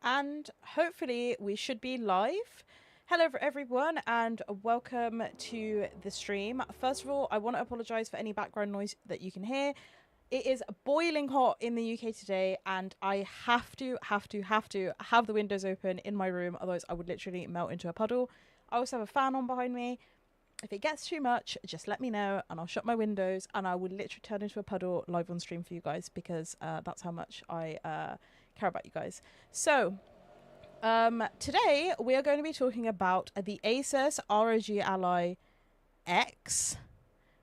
And hopefully we should be live. Hello everyone and welcome to the stream. First of all, I want to apologize for any background noise that you can hear. It is boiling hot in the UK today and I have to have the windows open in my room, otherwise I would literally melt into a puddle. I also have a fan on behind me. If it gets too much, just let me know and I'll shut my windows and I will literally turn into a puddle live on stream for you guys because that's how much I care about you guys. So today we are going to be talking about the Asus ROG Ally X,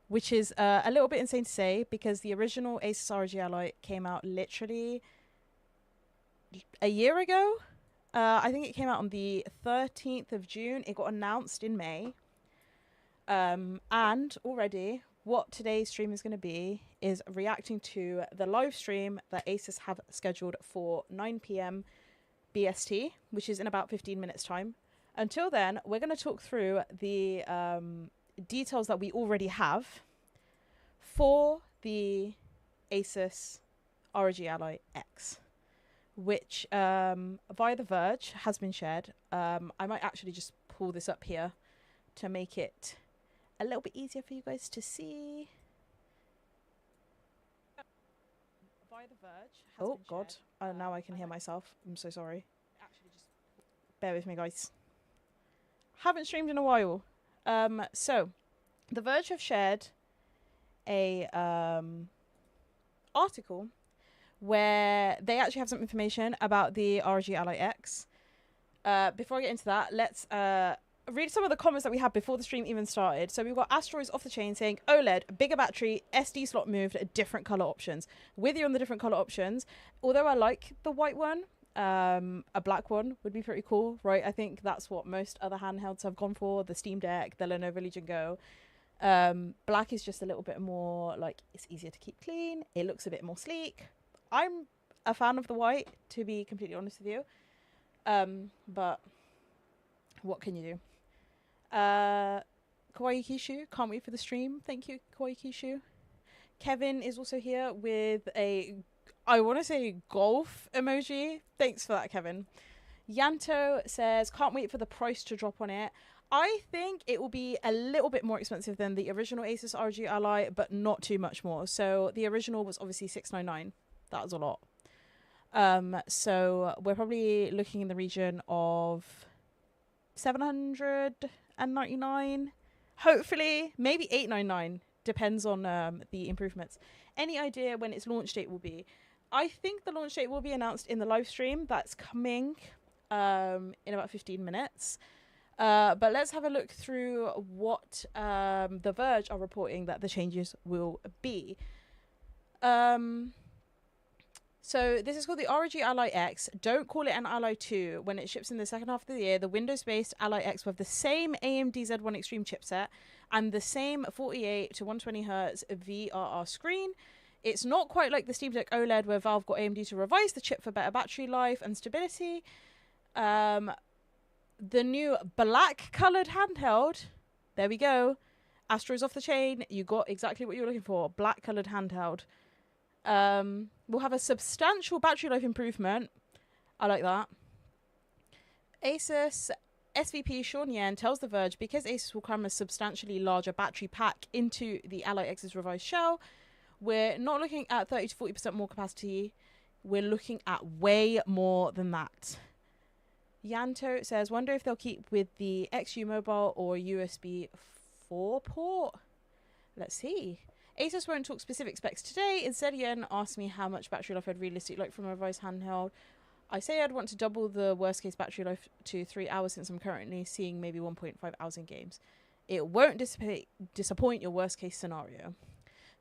which is a little bit insane to say because the original Asus ROG Ally came out literally a year ago. I think it came out on the 13th of June. It got announced in May. And already what today's stream is going to be is reacting to the live stream that Asus have scheduled for 9 p.m. BST, which is in about 15 minutes time. Until then, we're going to talk through the details that we already have for the Asus ROG Ally X, which via The Verge has been shared. I might actually just pull this up here to make it a little bit easier for you guys to see. Via The Verge has been God, now I can hear myself. I'm so sorry. Bear with me, guys. Haven't streamed in a while. So, The Verge have shared a article where they actually have some information about the ROG Ally X. Before I get into that, let's read some of the comments that we had before the stream even started. So we've got Asteroids off the chain saying OLED, bigger battery, SD slot moved, different color options. With you on the different color options. Although I like the white one, a black one would be pretty cool, right? I think that's what most other handhelds have gone for. The Steam Deck, the Lenovo Legion Go. Black is just a little bit more like, it's easier to keep clean. It looks a bit more sleek. I'm a fan of the white, to be completely honest with you. But what can you do? Kawaii Kishu, can't wait for the stream. Thank you, Kawaii Kishu. Kevin is also here with a, I want to say, golf emoji. Thanks for that, Kevin. Yanto says, can't wait for the price to drop on it. I think it will be a little bit more expensive than the original Asus ROG Ally, but not too much more. So the original was obviously $699. That was a lot. So we're probably looking in the region of $799, hopefully, maybe $899, depends on the improvements. Any idea when its launch date will be? I think the launch date will be announced in the live stream that's coming in about 15 minutes. But let's have a look through what The Verge are reporting that the changes will be. So this is called the ROG Ally X. Don't call it an Ally 2. When it ships in the second half of the year, the Windows-based Ally X with the same AMD Z1 Extreme chipset and the same 48 to 120Hz VRR screen. It's not quite like the Steam Deck OLED where Valve got AMD to revise the chip for better battery life and stability. The new black-coloured handheld. There we go. Astro's off the chain. You got exactly what you were looking for. Black-coloured handheld. We'll have a substantial battery life improvement. I like that. Asus SVP Sean Yan tells The Verge because Asus will cram a substantially larger battery pack into the Ally X's revised shell, we're not looking at 30 to 40% more capacity. We're looking at way more than that. Yanto says, wonder if they'll keep with the XU mobile or USB 4 port. Let's see. Asus won't talk specific specs today. Instead, Yen asked me how much battery life I'd realistically like from a revised handheld. I say I'd want to double the worst case battery life to 3 hours since I'm currently seeing maybe 1.5 hours in games. It won't disappoint your worst case scenario.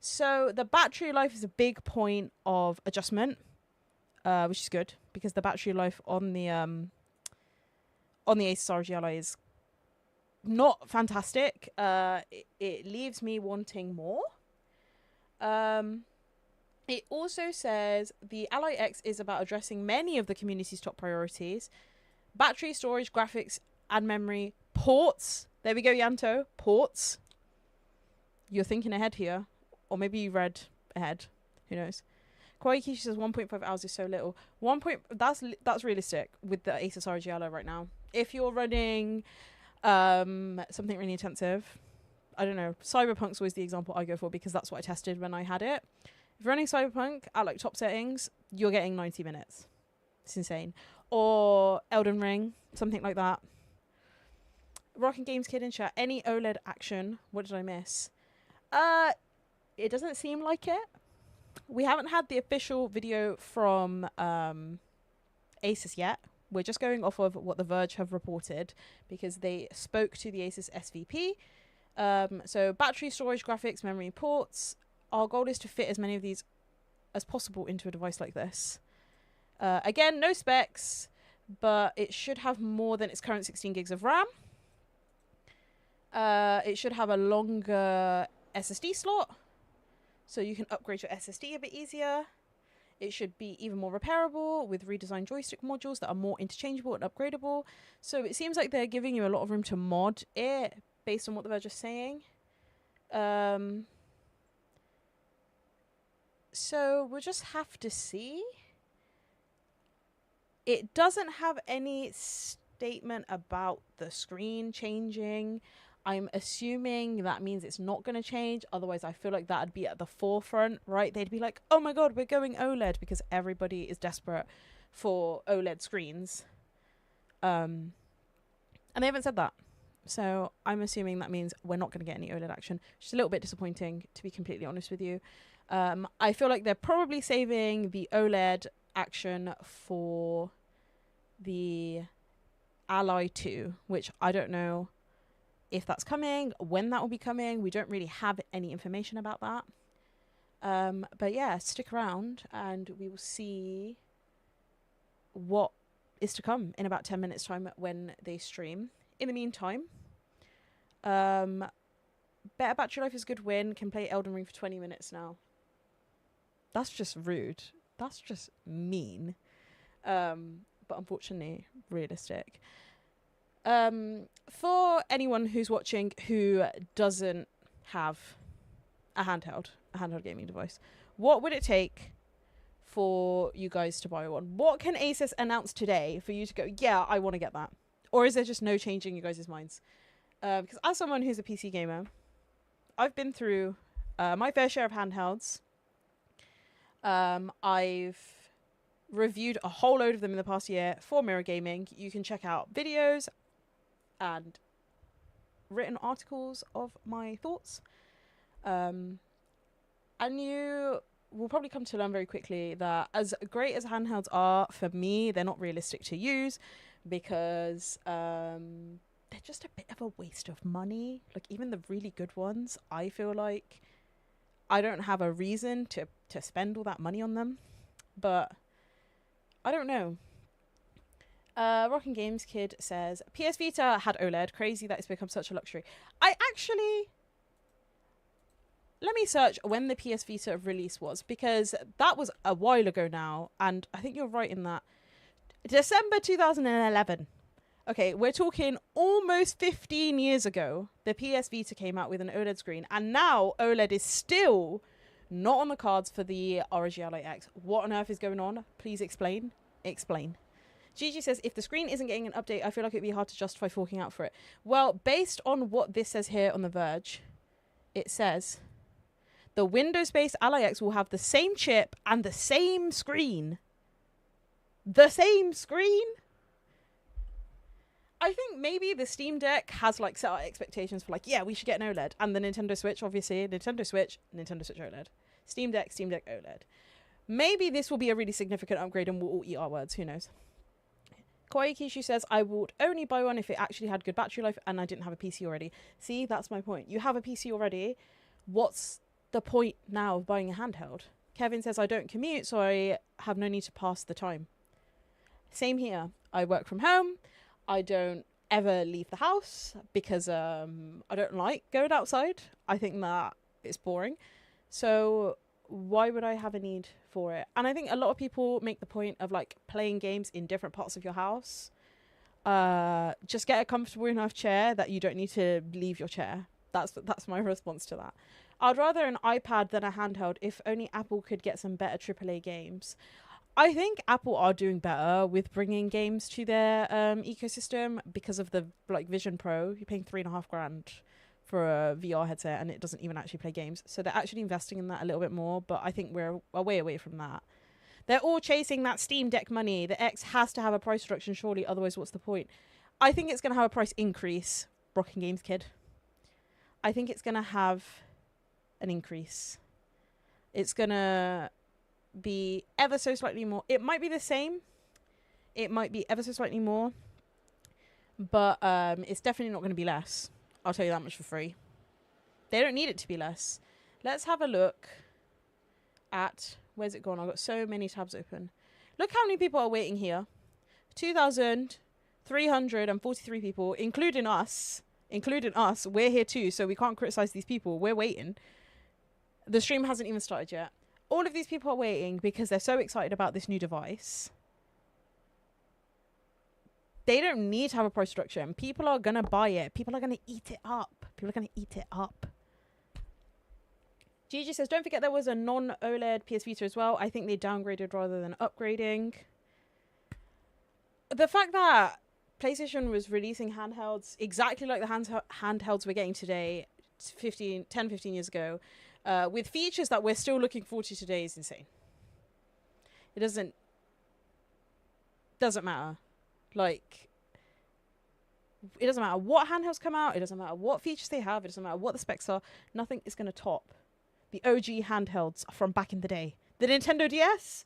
So the battery life is a big point of adjustment, which is good because the battery life on the Asus ROG Ally is not fantastic. It leaves me wanting more. It also says the Ally X is about addressing many of the community's top priorities. Battery, storage, graphics, and memory. Ports. There we go, Yanto. Ports. You're thinking ahead here. Or maybe you read ahead. Who knows? Koiki says 1.5 hours is so little. That's realistic with the Asus ROG Ally right now. If you're running something really intensive, I don't know, Cyberpunk's always the example I go for because that's what I tested when I had it. If you're running Cyberpunk at like top settings, you're getting 90 minutes. It's insane. Or Elden Ring, something like that. Rocking Games Kid in chat. Any OLED action? What did I miss? It doesn't seem like it. We haven't had the official video from Asus yet. We're just going off of what The Verge have reported because they spoke to the Asus SVP. So battery, storage, graphics, memory, ports. Our goal is to fit as many of these as possible into a device like this. Again, no specs, but it should have more than its current 16 gigs of RAM. It should have a longer SSD slot, so you can upgrade your SSD a bit easier. It should be even more repairable with redesigned joystick modules that are more interchangeable and upgradable. So it seems like they're giving you a lot of room to mod it based on what the Verge is saying. So we'll just have to see. It doesn't have any statement about the screen changing. I'm assuming that means it's not going to change. Otherwise, I feel like that'd be at the forefront, right? They'd be like, oh my God, we're going OLED because everybody is desperate for OLED screens. And they haven't said that. So I'm assuming that means we're not going to get any OLED action, which is a little bit disappointing, to be completely honest with you. I feel like they're probably saving the OLED action for the Ally 2, which I don't know if that's coming, when that will be coming. We don't really have any information about that. But yeah, stick around and we will see what is to come in about 10 minutes time when they stream. In the meantime, better battery life is a good win. Can play Elden Ring for 20 minutes now. That's just rude. That's just mean. But unfortunately realistic. For anyone who's watching who doesn't have a handheld gaming device, what would it take for you guys to buy one? What can Asus announce today for you to go, yeah, I want to get that? Or is there just no changing you guys' minds? Because as someone who's a PC gamer, I've been through my fair share of handhelds. I've reviewed a whole load of them in the past year for Mirror Gaming. You can check out videos and written articles of my thoughts. And you will probably come to learn very quickly that as great as handhelds are, for me, they're not realistic to use because they're just a bit of a waste of money. Like, even the really good ones, I feel like I don't have a reason to spend all that money on them. But I don't know. Rocking Games Kid says, PS Vita had OLED. Crazy that it's become such a luxury. Let me search when the PS Vita release was, because that was a while ago now. And I think you're right in that. December 2011. Okay, we're talking almost 15 years ago. The PS Vita came out with an OLED screen. And now OLED is still not on the cards for the ROG Ally X. What on earth is going on? Please explain. Explain. Gigi says, if the screen isn't getting an update, I feel like it'd be hard to justify forking out for it. Well, based on what this says here on The Verge, it says the Windows-based Ally X will have the same chip and the same screen. The same screen? I think maybe the Steam Deck has like set out expectations for like, yeah, we should get an OLED. And the Nintendo Switch, obviously, Nintendo Switch OLED. Steam Deck OLED. Maybe this will be a really significant upgrade and we'll all eat our words. Who knows? Kawaii Kishu says, I would only buy one if it actually had good battery life and I didn't have a PC already. See, that's my point. You have a PC already. What's the point now of buying a handheld? Kevin says, I don't commute, so I have no need to pass the time. Same here. I work from home. I don't ever leave the house because I don't like going outside. I think that it's boring. So why would I have a need for it? And I think a lot of people make the point of like playing games in different parts of your house. Just get a comfortable enough chair that you don't need to leave your chair. That's my response to that. I'd rather an iPad than a handheld if only Apple could get some better AAA games. I think Apple are doing better with bringing games to their ecosystem because of the like Vision Pro. You're paying $3,500 for a VR headset and it doesn't even actually play games. So they're actually investing in that a little bit more, but I think we're a way away from that. They're all chasing that Steam Deck money. The X has to have a price reduction, surely, otherwise what's the point? I think it's going to have a price increase, Rocking Games Kid. I think it's going to have an increase. It's going to be ever so slightly more. It might be the same. It might be ever so slightly more. But it's definitely not going to be less. I'll tell you that much for free. They don't need it to be less. Let's have a look at... Where's it gone? I've got so many tabs open. Look how many people are waiting here. 2,343 people, including us. Including us. We're here too, so we can't criticize these people. We're waiting. The stream hasn't even started yet. All of these people are waiting because they're so excited about this new device. They don't need to have a price structure, and people are going to buy it. People are going to eat it up. People are going to eat it up. Gigi says, don't forget there was a non-OLED PS Vita as well. I think they downgraded rather than upgrading. The fact that PlayStation was releasing handhelds exactly like the handhelds we're getting today, 10, 15 years ago, with features that we're still looking forward to today is insane. It doesn't matter. Like, it doesn't matter what handhelds come out. It doesn't matter what features they have. It doesn't matter what the specs are. Nothing is going to top the OG handhelds from back in the day. The Nintendo DS,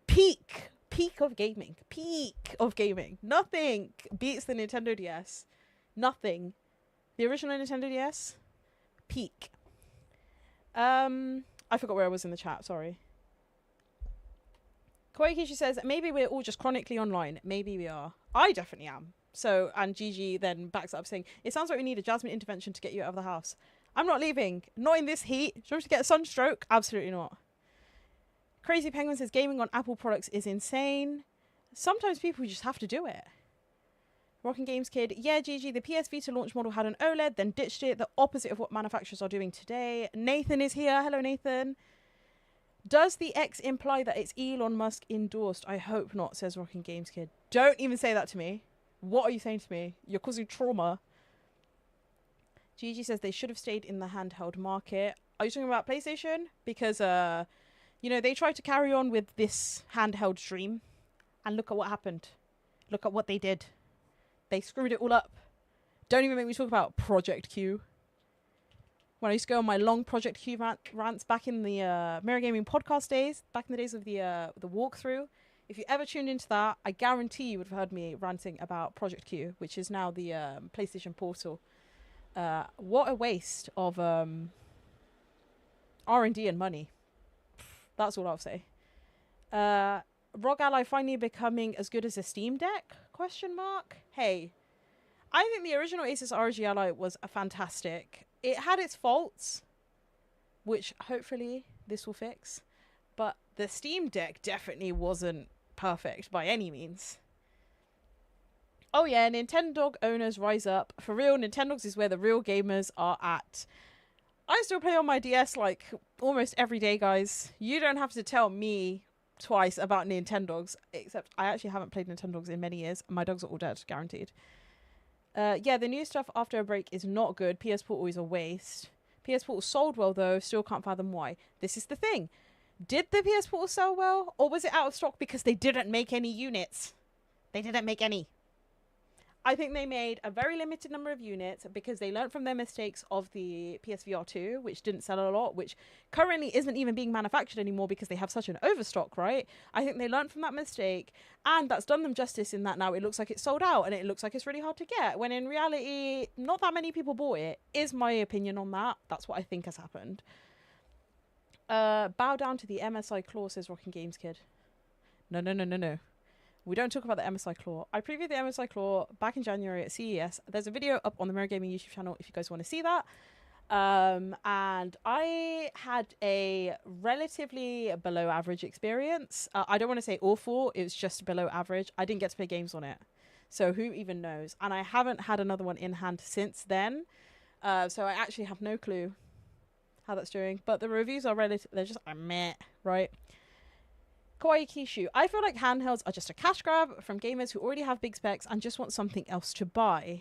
peak of gaming. Nothing beats the Nintendo DS. Nothing. The original Nintendo DS, peak. I forgot where I was in the chat, sorry. Koikishi says, maybe we're all just chronically online. Maybe we are. I definitely am. So, and Gigi then backs up saying, it sounds like we need a Jasmine intervention to get you out of the house. I'm not leaving. Not in this heat. Do you want to get a sunstroke? Absolutely not. Crazy Penguin says, gaming on Apple products is insane. Sometimes people just have to do it. Rockin' Games Kid. Yeah, Gigi, the PS Vita launch model had an OLED, then ditched it. The opposite of what manufacturers are doing today. Nathan is here. Hello, Nathan. Does the X imply that it's Elon Musk endorsed? I hope not, says Rockin' Games Kid. Don't even say that to me. What are you saying to me? You're causing trauma. Gigi says they should have stayed in the handheld market. Are you talking about PlayStation? Because, you know, they tried to carry on with this handheld dream. And look at what happened. Look at what they did. They screwed it all up. Don't even make me talk about Project Q. When I used to go on my long Project Q rants back in the Mirror Gaming podcast days, back in the days of the walkthrough, if you ever tuned into that, I guarantee you would have heard me ranting about Project Q, which is now the PlayStation Portal. What a waste of R&D and money. That's all I'll say. ROG Ally finally becoming as good as a Steam Deck? ? Hey, I think the original Asus ROG Ally was a fantastic. It had its faults, which hopefully this will fix. But the Steam Deck definitely wasn't perfect by any means. Oh yeah, Nintendo owners rise up. For real, Nintendogs is where the real gamers are at. I still play on my DS like almost every day, guys. You don't have to tell me twice about Nintendogs, except I actually haven't played Nintendogs in many years. My dogs are all dead, guaranteed. Yeah, the new stuff after a break is not good. PS Portal is a waste. PS Portal sold well, though. Still can't fathom why. This is the thing. Did the PS Portal sell well? Or was it out of stock because they didn't make any units? They didn't make any. I think they made a very limited number of units because they learned from their mistakes of the PSVR 2, which didn't sell a lot, which currently isn't even being manufactured anymore because they have such an overstock, right? I think they learned from that mistake, and that's done them justice in that now it looks like it's sold out and it looks like it's really hard to get, when in reality, not that many people bought it, is my opinion on that. That's what I think has happened. Bow down to the MSI claw, says Rockin' Games Kid. No. We don't talk about the MSI Claw. I previewed the MSI Claw back in January at CES. There's a video up on the Mirror Gaming YouTube channel if you guys want to see that. And I had a relatively below average experience. I don't want to say awful. It was just below average. I didn't get to play games on it. So who even knows? And I haven't had another one in hand since then. So I actually have no clue how that's doing. But the reviews are relative. They're just a meh, right? Kawaii Kishu. I feel like handhelds are just a cash grab from gamers who already have big specs and just want something else to buy.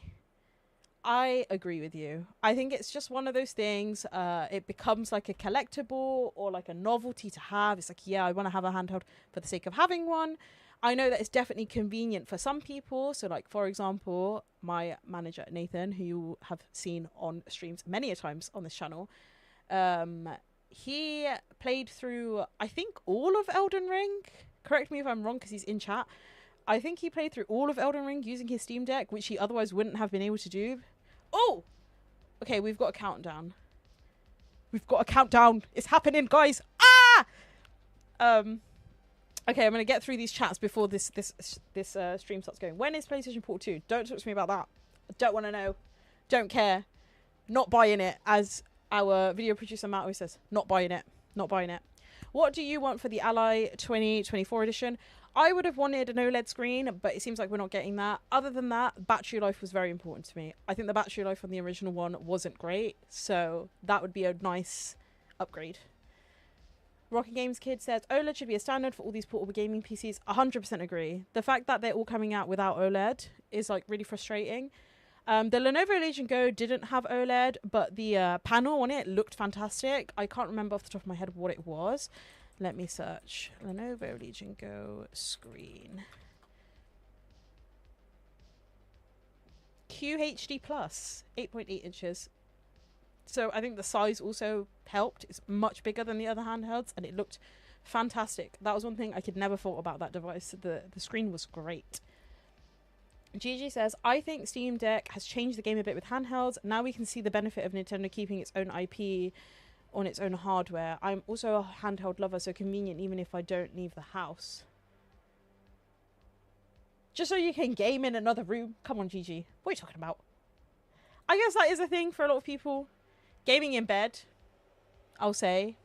I agree with you. I think it's just one of those things. It becomes like a collectible or like a novelty to have. It's like, yeah, I want to have a handheld for the sake of having one. I know that it's definitely convenient for some people. So like, for example, my manager, Nathan, who you have seen on streams many a times on this channel, he played through, I think, all of Elden Ring. Correct me if I'm wrong, because he's in chat. I think he played through all of Elden Ring using his Steam Deck, which he otherwise wouldn't have been able to do. Oh! Okay, we've got a countdown. We've got a countdown. It's happening, guys. Ah! Okay, I'm going to get through these chats before this stream starts going. When is PlayStation Portal 2? Don't talk to me about that. I don't want to know. Don't care. Not buying it, as our video producer Matt always says. Not buying it. Not buying it. What do you want for the Ally 2024 edition? I would have wanted an OLED screen, but it seems like we're not getting that. Other than that, battery life was very important to me. I think the battery life on the original one wasn't great, so that would be a nice upgrade. Rocket Games Kid says, OLED should be a standard for all these portable gaming PCs. 100% agree. The fact that they're all coming out without OLED is like really frustrating. The Lenovo Legion Go didn't have OLED, but the panel on it looked fantastic. I can't remember off the top of my head what it was. Let me search. Lenovo Legion Go screen. QHD Plus, 8.8 inches. So I think the size also helped. It's much bigger than the other handhelds, and it looked fantastic. That was one thing I could never thought about that device. The screen was great. Gigi says, I think Steam Deck has changed the game a bit with handhelds. Now we can see the benefit of Nintendo keeping its own IP on its own hardware. I'm also a handheld lover, so convenient even if I don't leave the house. Just so you can game in another room. Come on, Gigi. What are you talking about? I guess that is a thing for a lot of people. Gaming in bed, I'll say.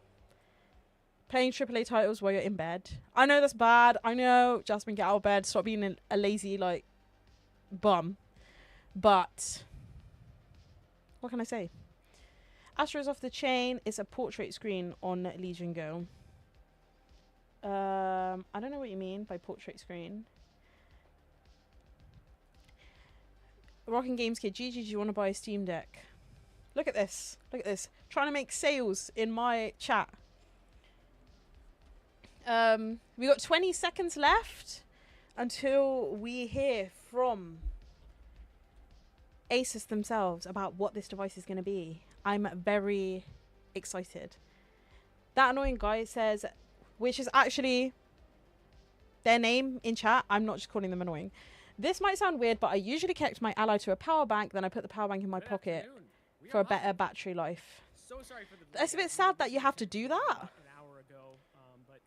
Playing AAA titles while you're in bed. I know that's bad. I know, Jasmine, get out of bed. Stop being a lazy, like, bum. But what can I say? Astro's off the chain. It's a portrait screen on Legion Go. I don't know what you mean by portrait screen. Rocking Games Kid, GG, do you want to buy a Steam Deck? Look at this. Look at this. Trying to make sales in my chat. We got 20 seconds left until we hear from Asus themselves about what this device is going to be. I'm very excited. That annoying guy says, which is actually their name in chat. I'm not just calling them annoying. This might sound weird, but I usually connect my Ally to a power bank, then I put the power bank in my pocket for a better battery life. So sorry for the It's a bit sad that you have to do that. an hour ago, but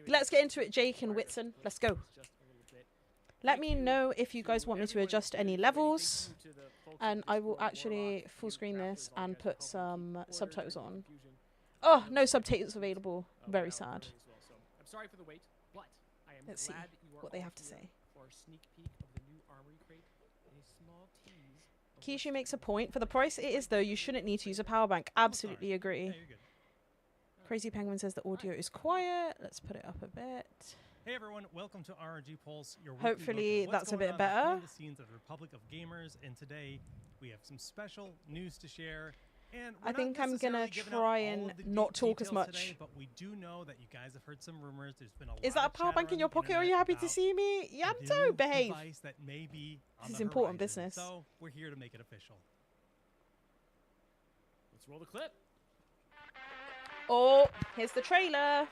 Let's get into it, Jake and Whitson. Let's go. Let me know if you guys want me to adjust any levels, and I will actually full screen this and put some subtitles on. Oh, no subtitles available. Very sad. I'm sorry for the wait, but I am Let's see glad you are what they all have to here say. for a sneak peek of the new Armory Crate and a small tease of Kishu makes a point. For the price it is, though, you shouldn't need to use a power bank. Absolutely agree. Crazy Penguin says the audio is quiet. Let's put it up a bit. Hey everyone, welcome to RNG Pulse, your Hopefully weekly look at that's a what's bit going on better. behind the scenes of the Republic of Gamers, and today we have some special news to share. And I think I'm gonna try and not talk as much. Today, but we do know that you guys have heard some rumors. There's been a lot Is that a of power chatter bank in on your the pocket? Are you internet happy to about see me? a Yanto, new behave. device that may be on This is the important horizon. business. So we're here to make it official. Let's roll the clip. Oh, here's the trailer.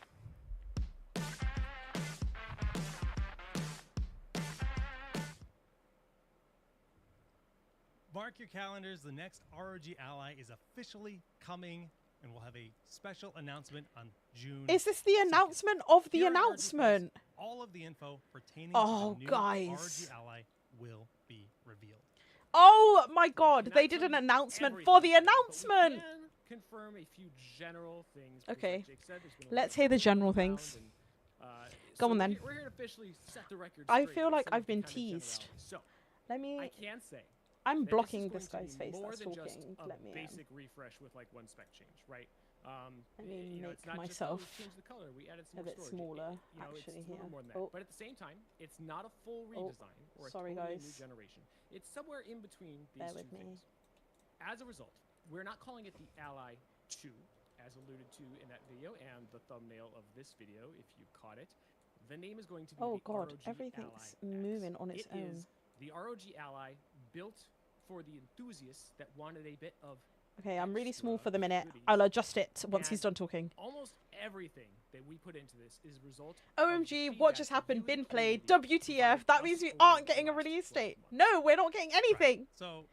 Mark your calendars, the next ROG Ally is officially coming, and we'll have a special announcement on June. Is this the 2nd. announcement of the Here at ROG announcement? Pulse, all of the info pertaining Oh, to the new guys. ROG Ally will be revealed. Oh my god, Cannot they did tell an you announcement everything, for the but we announcement. can confirm a few general things. because Okay, like Jake said, there's been a lot let's of hear the rumors general around, things. and, Go so on we're then. here- We're here to officially set the record I straight feel with like some of I've the been kind of teased. generalities. So Let I me... can say I'm that blocking this this is going guy's to be face more that's than just talking. a Let me... basic refresh with like one spec change, right? Let me you know, make it's not myself just, oh, we changed the color, we added some a more bit storage. smaller, You know, actually, it's a little here. more than that. Oh. But at the same time, it's not a full Oh, redesign or a sorry, totally new guys. generation. It's somewhere in between these Bear two with me. things. As a result, we're not calling it the Ally 2, as alluded to in that video and the thumbnail of this video, if you caught it. The name is going to be Oh the god, ROG everything's Ally X. moving on its It own. is the ROG Ally built for the enthusiasts that wanted a bit of Okay, I'm really small extra for the minute. goodies. I'll adjust it once he's And done talking. Almost everything that we put into this is a result OMG, of what just happened? Been played. WTF. That means we aren't getting a release date. No, we're not getting anything. Right. So,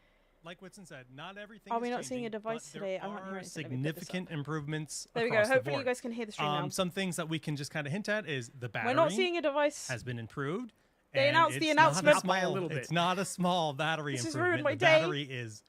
like Whitson said, not everything Are is we not changing, seeing a device but today? there I'm not hearing are anything. Let me put this up. significant improvements There we go. across the Hopefully you board. guys can hear the stream now. Some things that we can just kind of hint at is the battery We're not seeing a device. has been improved. They and announced the it's not a announcement. Not by a small- little bit. It's not a small battery This has improvement. ruined my The day. battery is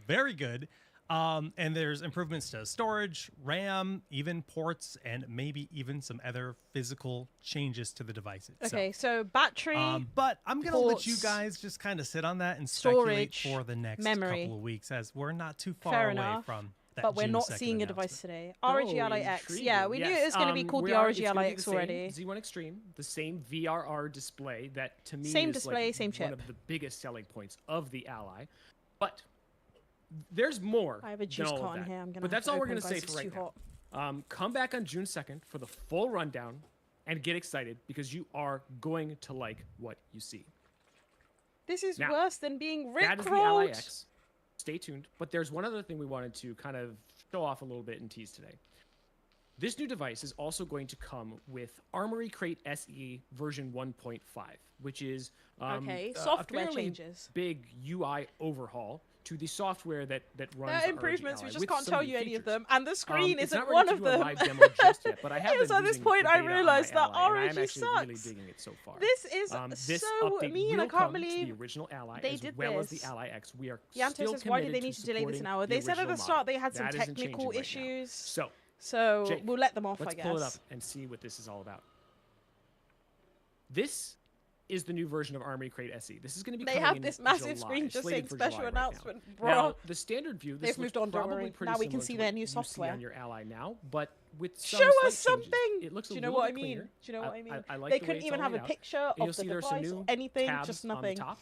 very good. And there's improvements to storage, RAM, even ports, and maybe even some other physical changes to the device itself. Okay, so battery, But I'm going to let you ports, guys just kind of sit on that and speculate storage, for the next memory. couple of weeks, as we're not too far Fair away enough, from that but we're June not 2nd seeing a device announcement. today. ROG Ally X. Yeah, we knew it was going to be called the ROG Ally X already. Z1 Extreme, the same VRR display that to me Same is display, like same one chip. of the biggest selling points of the Ally. But there's more I have a than juice all of carton that. here. I'm going to But that's all we're going to say It's for right too now. hot. Come back on June 2nd for the full rundown and get excited because you are going to like what you see. This is Now, worse than being That is the Ally rickrolled. X. Stay tuned. But there's one other thing we wanted to kind of show off a little bit and tease today. This new device is also going to come with Armory Crate SE version 1.5, which is Okay, a software fairly changes. big UI overhaul to the software that runs There the are ROG improvements, we Ally just with can't some tell new you any of features. them, and the screen It's isn't not ready one to of do a them. live demo just yet, but I have Yes, been at this using point the I beta on realized my that Ally, and ROG I'm actually really sucks. digging it so far. This is This so update mean. will I can't come to believe the original Ally they as did well as this. the Ally X. We are Yanto still says, why did they committed need to delay this supporting an hour? the They said at the original start model. they had some That isn't technical changing right now. issues. So, Jake, we'll let them off, let's I guess. pull it up and see what this is all about. This is the new version of Armory Crate SE. This is going to be They coming have in this massive July, screen just slated saying for special July right now. announcement, Now, bro. the standard view, this They've looks moved on, don't probably worry. pretty Now we can similar see to their what new you see software. on your Ally now, but with some Show slight us something. changes. It looks Do a you know little what bit I mean? cleaner. Do you know what I mean? I like They the way couldn't it's even all have a laid out. picture And of you'll the see there's some device or new anything, tabs just on the nothing. top.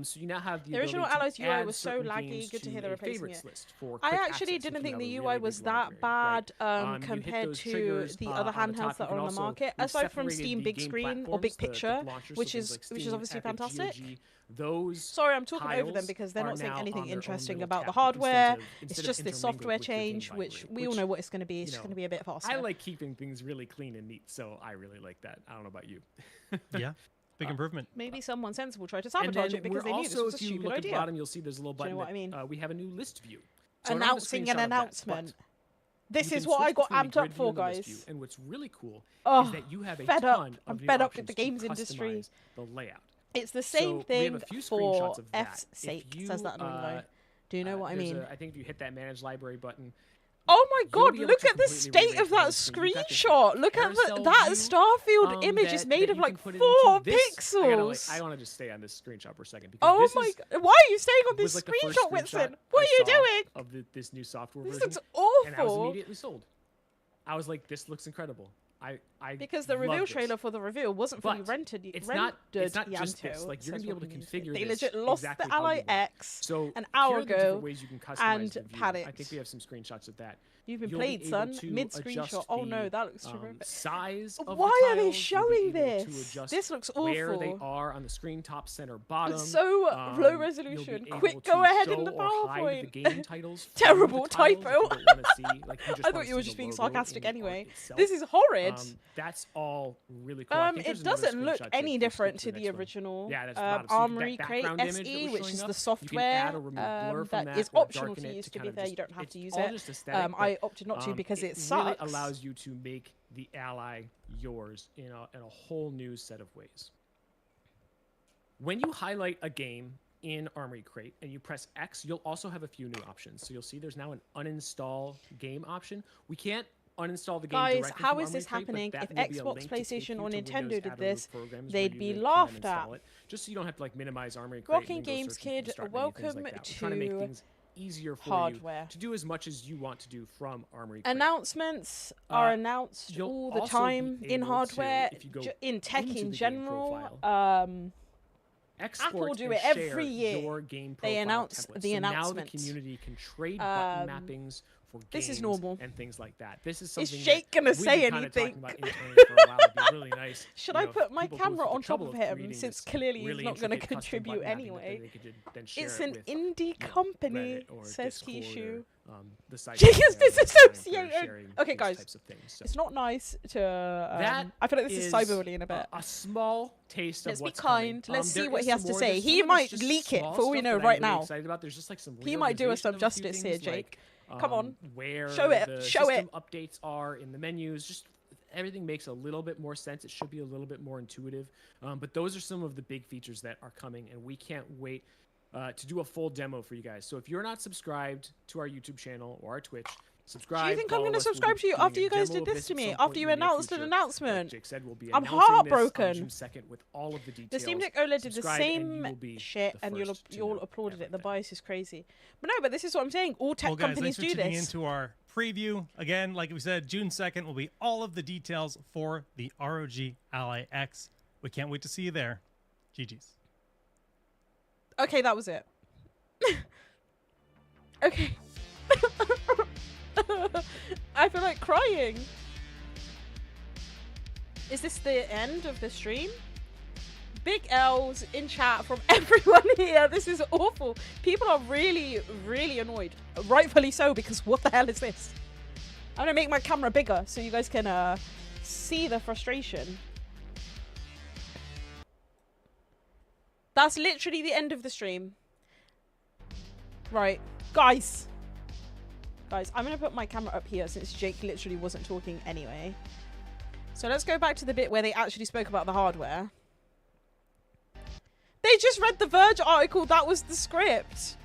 So you now have the The original ability Ally's to UI add was so certain laggy. games Good to hear they're a replacing favorites it. list for I quick actually access didn't if you think have the a UI really was big that library, bad right? You hit compared those to triggers, the on other the top. handhelds that You are can on the also- market, we've aside from separated Steam the Big game Screen or platforms, Big the Picture, launchers, so which things is like which is Steam, obviously Epic, fantastic. GOG, those Sorry, I'm talking over them tiles because they're are not saying now anything on their own interesting little about the tab hardware. instead It's of just this intermingled software with your game change, which library, we all know what it's going to be. It's you just going know, to be a bit faster. I like keeping things really clean and neat, so I really like that. I don't know about you. Yeah, big improvement. Maybe someone sensible tried to And sabotage then it because we're they knew this also, was a if you stupid look at the idea. bottom, you'll see there's a little Do you button know what I mean? we have a new list view. So I don't have a Announcing screenshot an of that, but announcement. This you is can what I switch got between the amped up grid view for, and the list view. guys. And what's really cool Oh, is that you have a fed ton up. of I'm new fed up with options the to games industry. customize the layout. It's the So same we have thing a few for screenshots of that. F's If sake, you, says that annoying guy. Do you know what I there's mean? I think if you hit that manage library button, Oh my you'll god, be able look to at the completely state rewrite of the that whole screen. You've got this screenshot. Look at carousel that view, Starfield image is that made you of can like put it 4 into. This, I pixels. want to just stay on this screenshot for a second because Oh this my is, god, why are you staying on was this like the first screenshot, screenshot Winston? I What are you saw doing? of this new software This version, looks and I was awful. immediately sold. I was like, this looks incredible. I Because the love reveal this. trailer for the reveal wasn't fully But rendered. It's not just Yanto, this. Like you're says gonna be able to what we need. configure They this legit lost exactly the how you Ally want. X So an hour here are the different ago ways you can customize and the view. had I it. think we have some screenshots of that. You've been You'll played, be able son. to Mid adjust screenshot. Oh no, the, that looks terrific. size of Why the are they tiles. showing You'll be able to this? adjust This looks where they awful. are on the screen, top, center, bottom. It's so Um, low you'll be resolution. able Quick, to go ahead in show the or hide the PowerPoint. game titles from Terrible the tiles if typo. you don't wanna see, like, you just I wanna thought you were see just the being logo in sarcastic the art anyway. itself. This is horrid. That's all really cool. I think It there's another doesn't look screenshot any to different skip to the the next one. original Yeah, that's bottom. So Armory that Crate background image that SE, was which showing is up, the you can add software or remove blur from that is or optional darken to it use. to To be kind of fair, just- you don't have it's to use all it. just aesthetic, but, I opted not to because it sucks. really allows you to make the Ally yours in a whole new set of ways. When you highlight a game in Armory Crate and you press X, you'll also have a few new options. So you'll see there's now an uninstall game option. We can't uninstall the game Guys, directly how from is this Armory Crate, happening? but If that will be a Xbox, link to take PlayStation, you or to Nintendo Windows did add and this, remove programs they'd where be you can laughed install at. it, just so you don't have to like minimize Armory Crate. Rocking and then go Games searching from Kid, the start menu, things welcome like that. We're trying to make to things easier for hardware. you to do as much as you want to do from Armory Crate. Announcements are announced you'll all the also time be in able to, hardware, if you go in tech into in the game general. profile, export Apple do and it share every year. your game profile They announce templates. the so announcements. Now the community can trade button mappings for This games is normal. and things like that. This is something Is Jake gonna that we've say been kinda talking anything? about internally for a while. It'd be really nice. Should you I know, if put my people go camera through the on top trouble of him, creating since this clearly he's really not going to intricate custom contribute button mapping that anyway? they could then share It's it an with, indie you know, company, Reddit or says Discord Kishu. or, the sites Jake that is they're sharing disassociated. Okay, those guys, types of things. So it's not nice to. that I feel like this is is cyberbullying a bit. a small taste Let's of be what's kind. coming. Let's see There what is he has some to more. say. There's He some of it's might just leak it small for all we stuff know that I'm right really now. excited about. There's just like some He might do us reorganization some of a few justice here, things, Jake. like, Come on. Where Show it. the Show system it. updates are in the menus. Just everything makes a little bit more sense. It should be a little bit more intuitive. But those are some of the big features that are coming, and we can't wait to do a full demo for you guys. So if you're not subscribed to our YouTube channel or our Twitch, subscribe. Do you think I'm going to subscribe to you after you guys did this to me? After you announced an announcement? Jake said, we'll be I'm announcing heartbroken. This on June 2nd with all of the details. The Steam Deck OLED did the Subscribe and you same will be shit, the and you first to all know applauded it. The everything. bias is crazy. But this is what I'm saying. All tech Well, guys, companies thanks for do tuning this. into our preview. Again, like we said, June 2nd will be all of the details for the ROG Ally X. We can't wait to see you there. GG's. Okay, that was it. Okay. I feel like crying. Is this the end of the stream? Big L's in chat from everyone here. This is awful. People are really, really annoyed. Rightfully so, because what the hell is this? I'm gonna make my camera bigger so you guys can see the frustration. That's literally the end of the stream. Right. Guys, I'm going to put my camera up here since Jake literally wasn't talking anyway. So let's go back to the bit where they actually spoke about the hardware. They just read the Verge article. That was the script.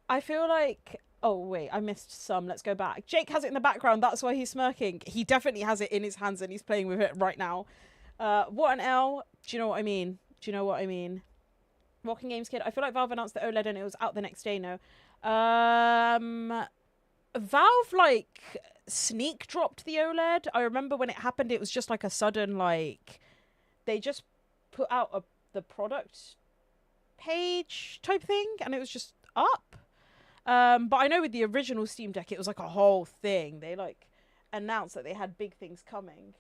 I feel like... Oh, wait. I missed some. Let's go back. Jake has it in the background. That's why he's smirking. He definitely has it in his hands and he's playing with it right now. What an L. Do you know what I mean? Do you know what I mean? Rocking Games Kid. I feel like Valve announced the OLED and it was out the next day. No. Valve, like, sneak dropped the OLED. I remember when it happened, it was just like a sudden, like... They just put out the product page type thing and it was just up. But I know with the original Steam Deck, it was like a whole thing. They, like, announced that they had big things coming.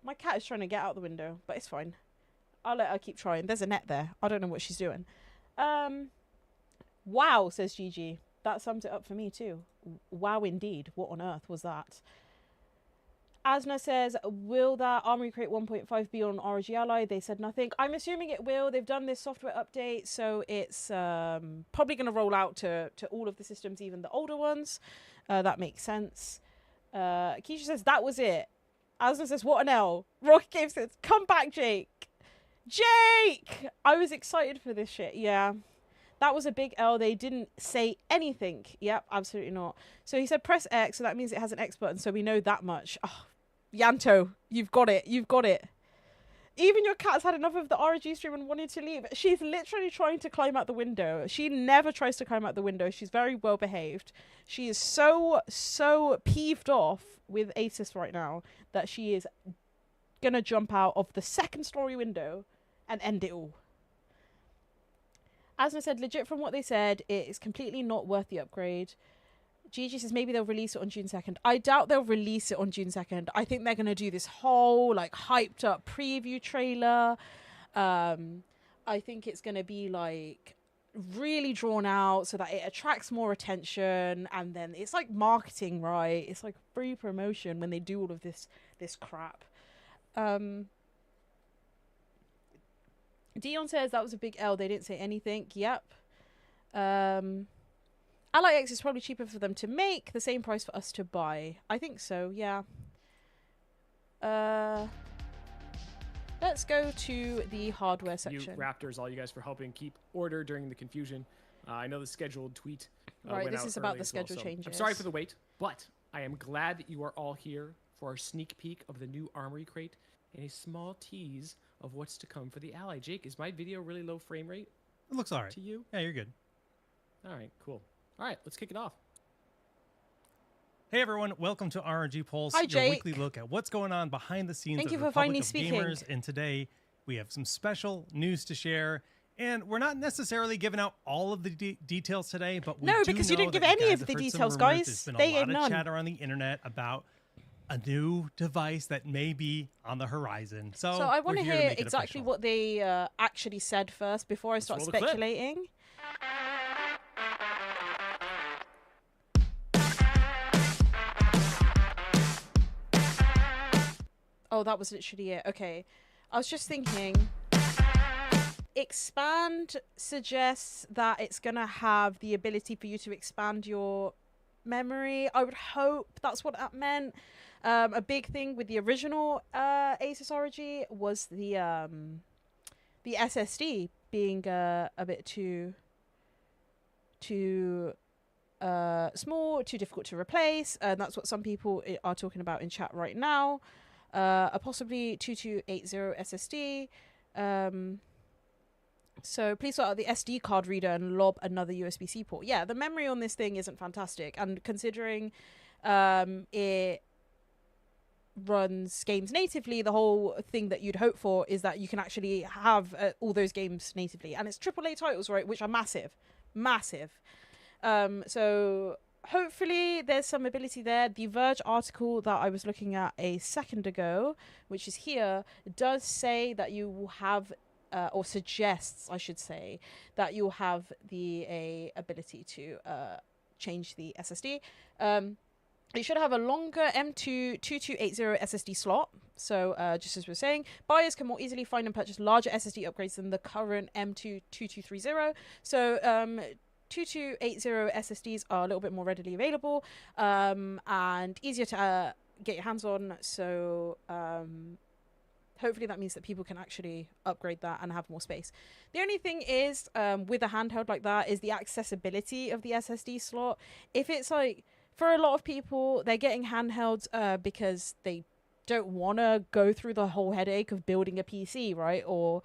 My cat is trying to get out the window, but it's fine. I'll let her keep trying. There's a net there. I don't know what she's doing. Wow, says Gigi. That sums it up for me too. Wow, indeed. What on earth was that? Asna says, will that Armory Crate 1.5 be on ROG Ally? They said nothing. I'm assuming it will. They've done this software update, so it's probably going to roll out to all of the systems, even the older ones. That makes sense. Keisha says, that was it. Asna says, what an L. Rocky Game says, come back, Jake. Jake! I was excited for this shit. Yeah. That was a big L. They didn't say anything. Yep, absolutely not. So he said press X, so that means it has an X button, so we know that much. Oh, Yanto, you've got it. You've got it. Even your cat's had enough of the ROG stream and wanted to leave. She's literally trying to climb out the window. She never tries to climb out the window. She's very well behaved. She is so peeved off with Asus right now that she is gonna jump out of the second story window and end it all. As I said, legit from what they said, it is completely not worth the upgrade. Gigi says maybe they'll release it on June 2nd. I doubt they'll release it on June 2nd. I think they're going to do this whole, like, hyped up preview trailer. I think it's going to be, like, really drawn out so that it attracts more attention. And then it's like marketing, right? It's like free promotion when they do all of this crap. Dion says that was a big L. They didn't say anything. Yep. Ally X is probably cheaper for them to make, the same price for us to buy. I think so, yeah. Let's go to the hardware section. You Raptors, all you guys for helping keep order during the confusion. I know the scheduled tweet right, went this out is about early the as well, schedule so changes. I'm sorry for the wait, but I am glad that you are all here for our sneak peek of the new Armory Crate and a small tease of what's to come for the Ally. Jake, is my video really low frame rate It looks all right. to you? Yeah, you're good. All right, cool. All right, let's kick it off. Hey everyone, welcome to RNG Pulse, Hi, your Jake. weekly look at what's going on behind the scenes Thank of you the for Republic finally of speaking. Gamers. And today we have some special news to share. And we're not necessarily giving out all of the details today, but we No, do because you know didn't give that any guys of have the heard some details, rumors. guys. There's been They a gave lot of none. chatter on the internet about a new device that may be on the horizon. So I want we're to here hear make it exactly official. what they actually said first before I start roll the clip. speculating. Oh, that was literally it. Okay. I was just thinking, expand suggests that it's going to have the ability for you to expand your memory. I would hope that's what that meant. A big thing with the original Asus ROG was the SSD being a bit too small, too difficult to replace, and that's what some people are talking about in chat right now. A possibly 2280 SSD. So please sort out the SD card reader and lob another USB-C port. Yeah, the memory on this thing isn't fantastic, and considering it runs games natively, the whole thing that you'd hope for is that you can actually have all those games natively, and it's AAA titles, right, which are massive. So hopefully there's some ability there. The Verge article that I was looking at a second ago, which is here, does say that you will have or suggests, I should say, that you'll have the ability to change the SSD. You should have a longer M2 2280 SSD slot. So just as we're saying, buyers can more easily find and purchase larger SSD upgrades than the current M2 2230. So 2280 SSDs are a little bit more readily available and easier to get your hands on. So hopefully that means that people can actually upgrade that and have more space. The only thing is with a handheld like that is the accessibility of the SSD slot. If it's like, for a lot of people, they're getting handhelds because they don't want to go through the whole headache of building a PC, right? Or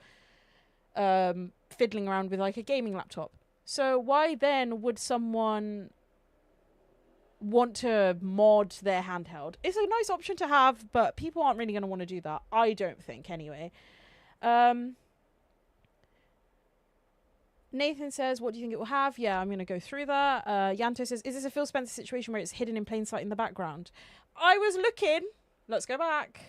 fiddling around with like a gaming laptop. So why then would someone want to mod their handheld? It's a nice option to have, but people aren't really going to want to do that. I don't think, anyway. Nathan says, what do you think it will have? Yeah, I'm going to go through that. Yanto says, is this a Phil Spencer situation where it's hidden in plain sight in the background? I was looking. Let's go back.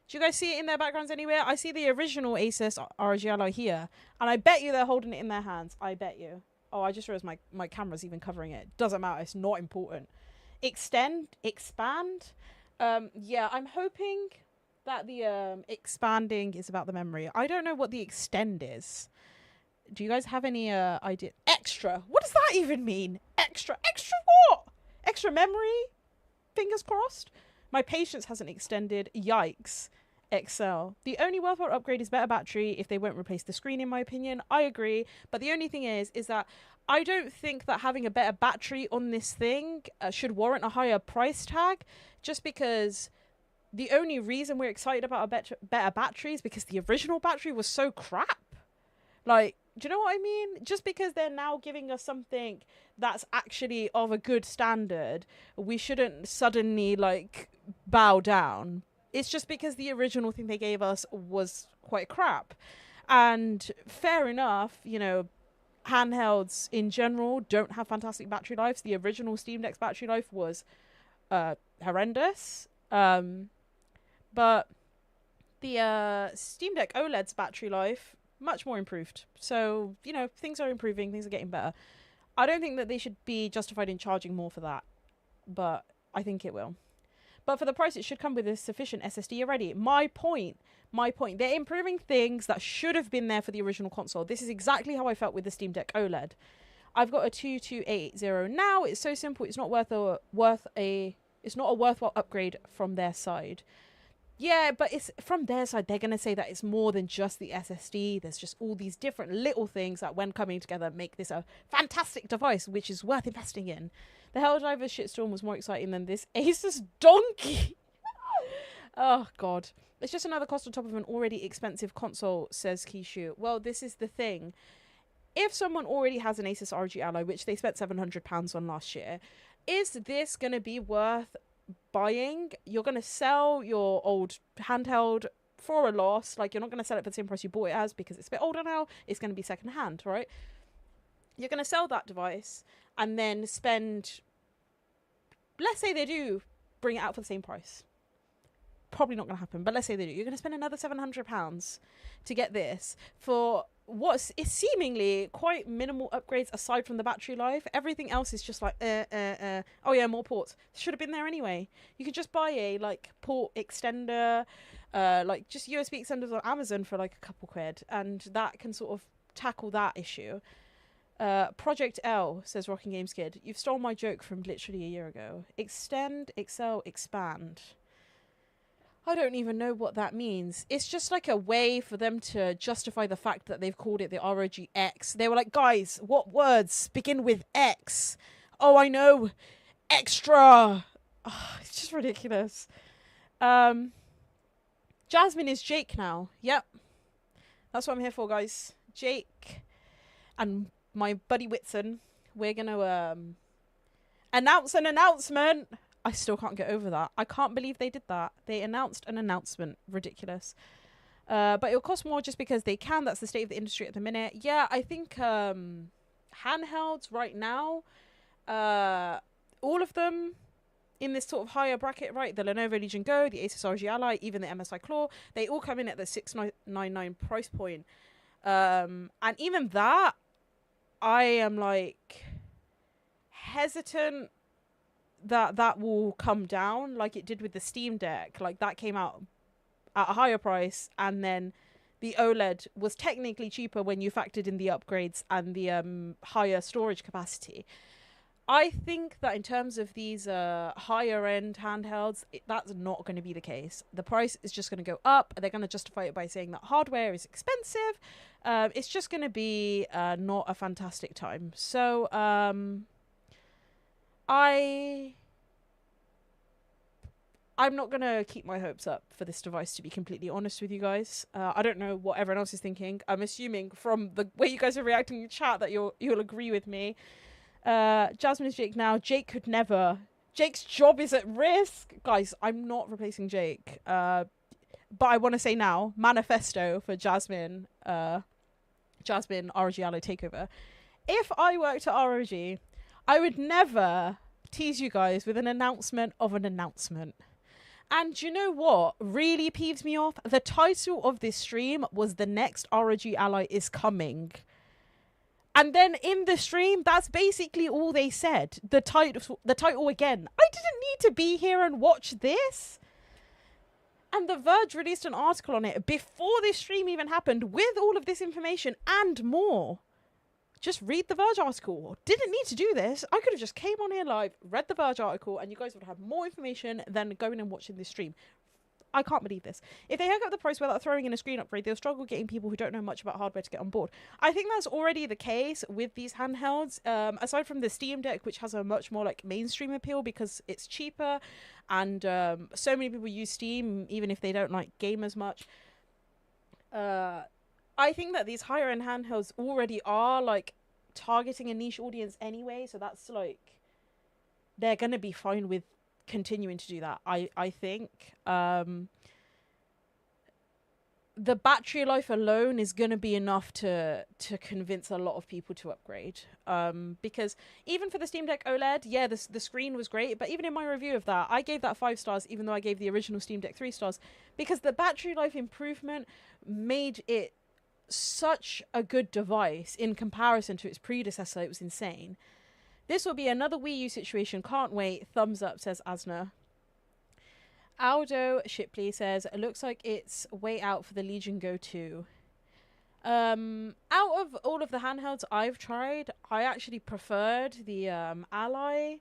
Do you guys see it in their backgrounds anywhere? I see the original Asus ROG Ally here. And I bet you they're holding it in their hands. I bet you. Oh, I just realized my camera's even covering it. Doesn't matter. It's not important. Expand. Yeah, I'm hoping that the expanding is about the memory. I don't know what the extend is. Do you guys have any idea? Extra. What does that even mean? Extra what? Extra memory? Fingers crossed. My patience hasn't extended. Yikes. XL. The only worthwhile upgrade is better battery if they won't replace the screen, in my opinion. I agree. But the only thing is that I don't think that having a better battery on this thing should warrant a higher price tag, just because the only reason we're excited about a better battery is because the original battery was so crap. Like, do you know what I mean? Just because they're now giving us something that's actually of a good standard, we shouldn't suddenly, like, bow down. It's just because the original thing they gave us was quite crap. And fair enough, you know, handhelds in general don't have fantastic battery lives. The original Steam Deck's battery life was horrendous. But the Steam Deck OLED's battery life, much more improved. So, you know, things are improving, things are getting better. I don't think that they should be justified in charging more for that, but I think it will. But for the price, it should come with a sufficient SSD already. My point. They're improving things that should have been there for the original console. This is exactly how I felt with the Steam Deck OLED. I've got a 2280 now. It's so simple. It's not a worthwhile upgrade from their side. Yeah, but it's from their side, they're going to say that it's more than just the SSD. There's just all these different little things that, when coming together, make this a fantastic device, which is worth investing in. The Helldivers shitstorm was more exciting than this Asus donkey. Oh, God. It's just another cost on top of an already expensive console, says Kishu. Well, this is the thing. If someone already has an Asus ROG Ally, which they spent £700 on last year, is this going to be worth buying? You're going to sell your old handheld for a loss. Like, you're not going to sell it for the same price you bought it as because it's a bit older now. It's going to be second hand, right? You're going to sell that device and then spend, let's say they do bring it out for the same price. Probably not going to happen, but let's say they do. You're going to spend another £700 to get this for what's is seemingly quite minimal upgrades aside from the battery life. Everything else is just like, oh yeah, more ports. Should have been there anyway. You could just buy a like port extender, like just USB extenders on Amazon for like a couple quid, and that can sort of tackle that issue. Project L, says Rocking Games Kid. You've stolen my joke from literally a year ago. Extend, excel, expand. I don't even know what that means. It's just like a way for them to justify the fact that they've called it the ROG X. They were like, guys, what words begin with X? Oh, I know. Extra. Oh, it's just ridiculous. Jasmine is Jake now. Yep. That's what I'm here for, guys. Jake and my buddy Whitson. We're going to announce an announcement. I still can't get over that. I can't believe they did that. They announced an announcement. Ridiculous. But it'll cost more just because they can. That's the state of the industry at the minute. Yeah, I think handhelds right now, all of them in this sort of higher bracket, right? The Lenovo Legion Go, the Asus ROG Ally, even the MSI Claw, they all come in at the $699 price point. And even that, I am like hesitant that will come down like it did with the Steam Deck. Like that came out at a higher price, and then the OLED was technically cheaper when you factored in the upgrades and the higher storage capacity. I think that in terms of these higher end handhelds, that's not going to be the case. The price is just going to go up. They're going to justify it by saying that hardware is expensive. It's just going to be not a fantastic time. So I'm not going to keep my hopes up for this device, to be completely honest with you guys. I don't know what everyone else is thinking. I'm assuming from the way you guys are reacting in chat that you'll agree with me. Jasmine is Jake now. Jake could never. Jake's job is at risk. Guys, I'm not replacing Jake. But I want to say now, manifesto for Jasmine ROG Ally takeover. If I worked at ROG, I would never tease you guys with an announcement of an announcement. And you know what really peeves me off? The title of this stream was "The Next ROG Ally is Coming." And then in the stream, that's basically all they said. The title again. I didn't need to be here and watch this. And The Verge released an article on it before this stream even happened with all of this information and more. Just read the Verge article. Didn't need to do this. I could have just came on here live, read the Verge article, and you guys would have more information than going and watching this stream. I can't believe this. If they hike up the price without throwing in a screen upgrade, they'll struggle getting people who don't know much about hardware to get on board. I think that's already the case with these handhelds. Aside from the Steam Deck, which has a much more like mainstream appeal because it's cheaper, and so many people use Steam even if they don't like game as much. I think that these higher end handhelds already are like targeting a niche audience anyway, so that's like they're gonna be fine with continuing to do that. I think the battery life alone is going to be enough to convince a lot of people to upgrade, because even for the Steam Deck OLED, yeah, the screen was great, but even in my review of that, I gave that 5 stars even though I gave the original Steam Deck 3 stars, because the battery life improvement made it such a good device in comparison to its predecessor. It was insane. This will be another Wii U situation. Can't wait. Thumbs up, says Asna. Aldo Shipley says, it looks like it's way out for the Legion Go 2. Out of all of the handhelds I've tried, I actually preferred the Ally.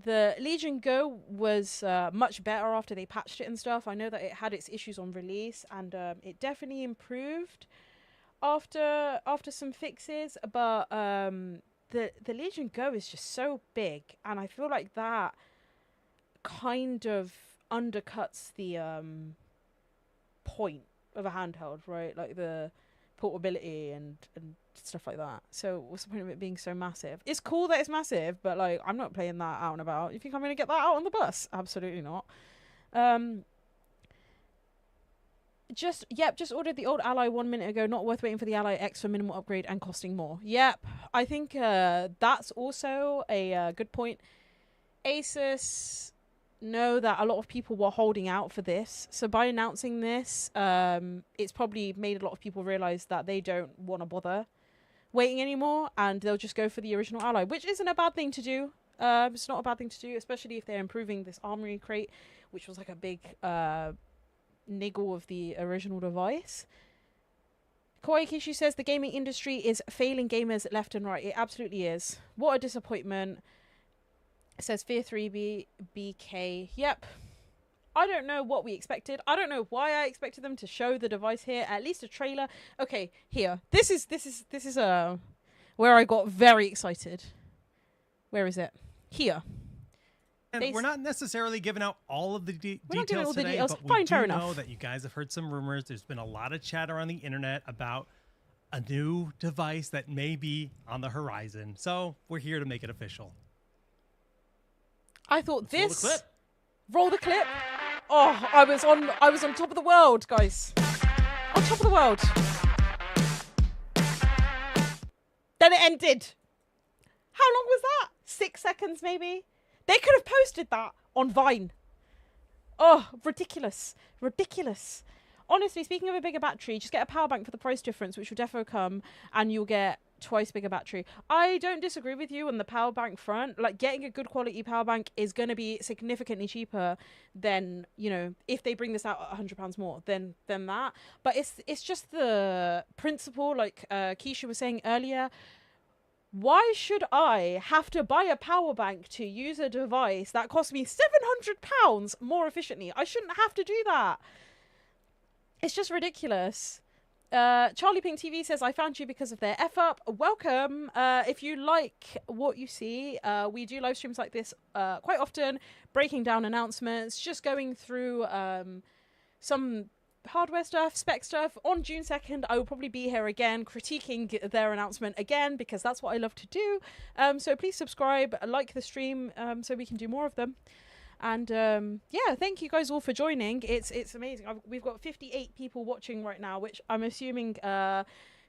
The Legion Go was much better after they patched it and stuff. I know that it had its issues on release, and it definitely improved after some fixes, but the Legion Go is just so big, and I feel like that kind of undercuts the point of a handheld, right? Like the portability and stuff like that. So what's the point of it being so massive? It's cool that it's massive, but like I'm not playing that out and about. You think I'm gonna get that out on the bus? Absolutely not. Just ordered the old Ally 1 minute ago. Not worth waiting for the Ally X for minimal upgrade and costing more. Yep, I think that's also a good point. Asus know that a lot of people were holding out for this, so by announcing this, it's probably made a lot of people realize that they don't want to bother waiting anymore, and they'll just go for the original Ally, which isn't a bad thing to do. It's not a bad thing to do, especially if they're improving this Armory Crate, which was like a big niggle of the original device. Kawaii Kishi says the gaming industry is failing gamers left and right. It absolutely is. What a disappointment. It says Fear 3 BK. Yep. I don't know what we expected. I don't know why I expected them to show the device here. At least a trailer. Okay, here. This is where I got very excited. Where is it? Here. And we're not necessarily giving out all of the details today, but we Fine, do fair know enough. that you guys have heard some rumors. There's been a lot of chatter on the internet about a new device that may be on the horizon. So we're here to make it official. I thought Let's this. Roll the clip. Oh, I was on top of the world, guys. On top of the world. Then it ended. How long was that? 6 seconds, maybe? They could have posted that on Vine. Oh, ridiculous. Ridiculous. Honestly, speaking of a bigger battery, just get a power bank for the price difference, which will defo come, and you'll get twice bigger battery. I don't disagree with you on the power bank front. Like, getting a good quality power bank is going to be significantly cheaper than, you know, if they bring this out at £100 more than that. But it's just the principle, like Keisha was saying earlier. Why should I have to buy a power bank to use a device that costs me £700 more efficiently? I shouldn't have to do that. It's just ridiculous. Charlie Pink TV says, I found you because of their F-Up. Welcome. If you like what you see, we do live streams like this quite often, breaking down announcements, just going through some hardware stuff, spec stuff. On June 2nd, I will probably be here again, critiquing their announcement again, because that's what I love to do. So please subscribe, like the stream, so we can do more of them. And yeah, thank you guys all for joining. It's amazing. We've got 58 people watching right now, which I'm assuming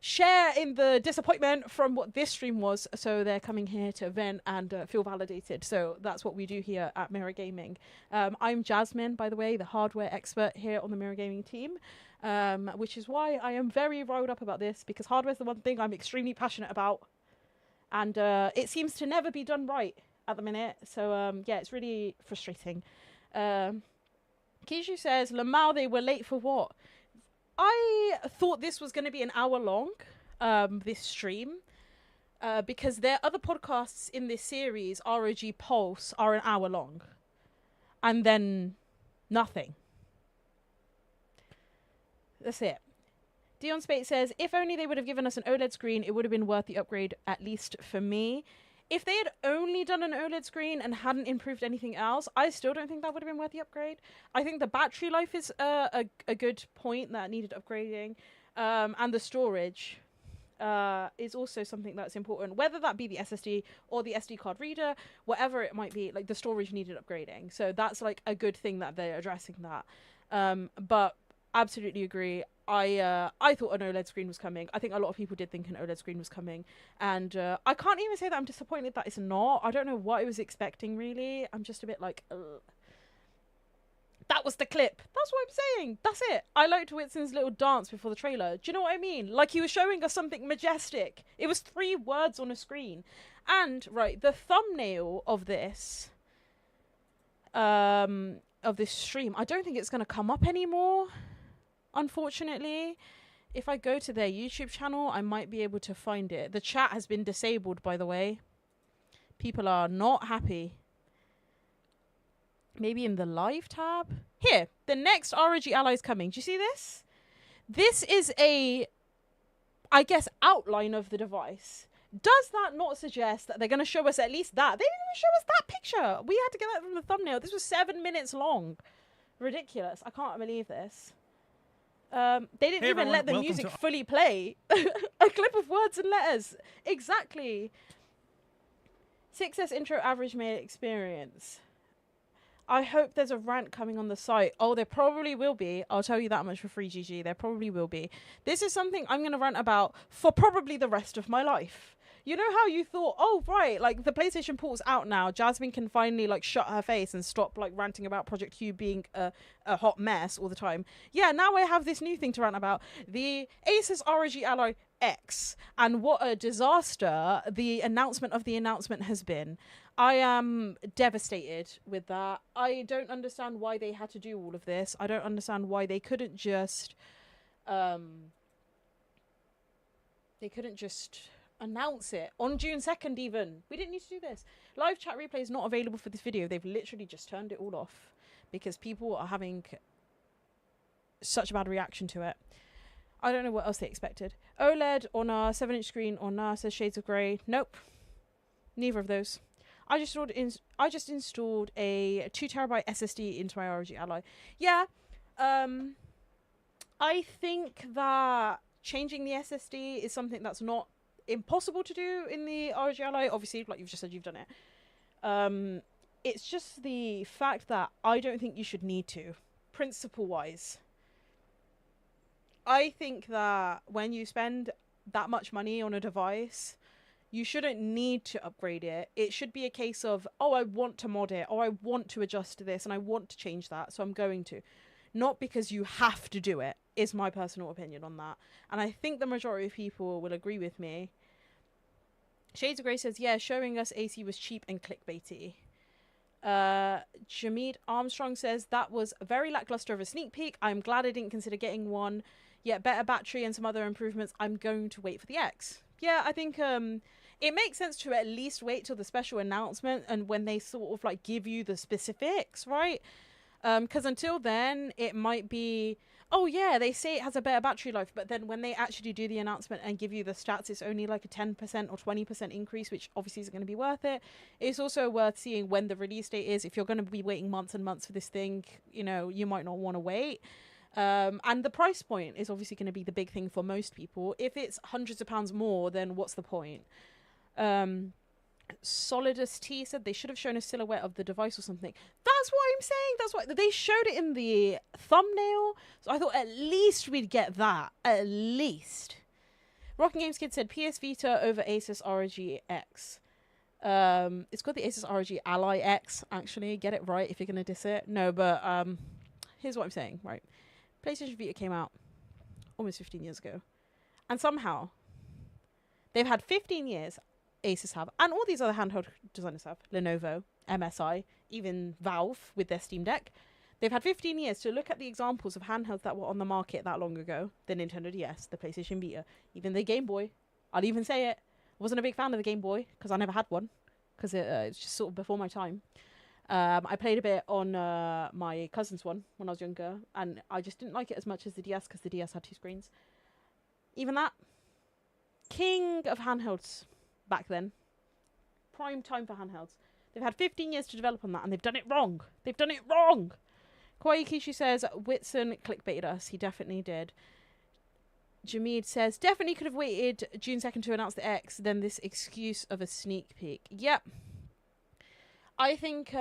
share in the disappointment from what this stream was. So they're coming here to vent and feel validated. So that's what we do here at Mirror Gaming. I'm Jasmine, by the way, the hardware expert here on the Mirror Gaming team, which is why I am very riled up about this, because hardware is the one thing I'm extremely passionate about. And it seems to never be done right at the minute. So yeah, it's really frustrating. Kishu says, Lamau, they were late for what? I thought this was going to be an hour long, this stream, because their other podcasts in this series, ROG Pulse, are an hour long. And then nothing. That's it. Dion Spate says, if only they would have given us an OLED screen, it would have been worth the upgrade, at least for me. If they had only done an OLED screen and hadn't improved anything else, I still don't think that would have been worth the upgrade. I think the battery life is a good point that needed upgrading. And the storage is also something that's important. Whether that be the SSD or the SD card reader, whatever it might be, like the storage needed upgrading. So that's like a good thing that they're addressing that. But absolutely agree. I thought an OLED screen was coming. I think a lot of people did think an OLED screen was coming. And I can't even say that I'm disappointed that it's not. I don't know what I was expecting, really. I'm just a bit like, ugh. That was the clip. That's what I'm saying. That's it. I liked Whitson's little dance before the trailer. Do you know what I mean? Like, he was showing us something majestic. It was 3 words on a screen. And, right, the thumbnail of this stream, I don't think it's going to come up anymore. Unfortunately, if I go to their YouTube channel, I might be able to find it. The chat has been disabled, by the way. People are not happy. Maybe in the live tab? Here, the next ROG Ally is coming. Do you see this? This is a, I guess, outline of the device. Does that not suggest that they're going to show us at least that? They didn't even show us that picture. We had to get that from the thumbnail. This was 7 minutes long. Ridiculous. I can't believe this. They didn't Hey, even everyone, let the welcome music to- fully play. A clip of words and letters. Exactly. 6S intro average male experience. I hope there's a rant coming on the site. Oh, there probably will be. I'll tell you that much for free, GG. There probably will be. This is something I'm going to rant about for probably the rest of my life. You know how you thought, oh, right, like the PlayStation Port's out now. Jasmine can finally like shut her face and stop like ranting about Project Q being a hot mess all the time. Yeah, now I have this new thing to rant about. The Asus ROG Ally X. And what a disaster the announcement of the announcement has been. I am devastated with that. I don't understand why they had to do all of this. I don't understand why they couldn't just announce it on June 2nd even. We didn't need to do this. Live chat replay is not available for this video. They've literally just turned it all off because people are having such a bad reaction to it. I don't know what else they expected. OLED on our 7-inch screen or nah, says shades of grey. Nope. Neither of those. I just installed a 2TB SSD into my ROG Ally. Yeah. I think that changing the SSD is something that's not impossible to do in the ROG Ally. Obviously, like you've just said, you've done it. It's just the fact that I don't think you should need to, principle-wise. I think that when you spend that much money on a device, you shouldn't need to upgrade it. It should be a case of, oh, I want to mod it, or I want to adjust this, and I want to change that, so I'm going to. Not because you have to do it, is my personal opinion on that. And I think the majority of people will agree with me. Shades of Grey says, yeah, showing us AC was cheap and clickbaity. Jameed Armstrong says, that was very lackluster of a sneak peek. I'm glad I didn't consider getting one. Yet better battery and some other improvements. I'm going to wait for the X. Yeah, I think it makes sense to at least wait till the special announcement and when they sort of like give you the specifics, right? Because until then, it might be, oh yeah, they say it has a better battery life, but then when they actually do the announcement and give you the stats, it's only like a 10% or 20% increase, which obviously isn't going to be worth it. It's also worth seeing when the release date is. If you're going to be waiting months and months for this thing, you know, you might not want to wait. And the price point is obviously going to be the big thing for most people. If it's hundreds of pounds more, then what's the point? Solidus T said they should have shown a silhouette of the device or something. That's what I'm saying. That's what they showed it in the thumbnail. So I thought at least we'd get that. At least. Rocking Games Kid said PS Vita over Asus ROG X. It's called the Asus ROG Ally X, actually. Get it right if you're going to diss it. No, but here's what I'm saying, right? PlayStation Vita came out almost 15 years ago. And somehow, they've had 15 years, Asus have, and all these other handheld designers have, Lenovo, MSI, even Valve with their Steam Deck. They've had 15 years to look at the examples of handhelds that were on the market that long ago. The Nintendo DS, the PlayStation Vita, even the Game Boy. I'll even say it. I wasn't a big fan of the Game Boy because I never had one because it's just sort of before my time. I played a bit on my cousin's one when I was younger, and I just didn't like it as much as the DS because the DS had 2 screens. Even that, king of handhelds back then. Prime time for handhelds. They've had 15 years to develop on that, and they've done it wrong. They've done it wrong. Kawaii Kishi says, Whitson clickbaited us. He definitely did. Jameed says, definitely could have waited June 2nd to announce the X, then this excuse of a sneak peek. Yep. I think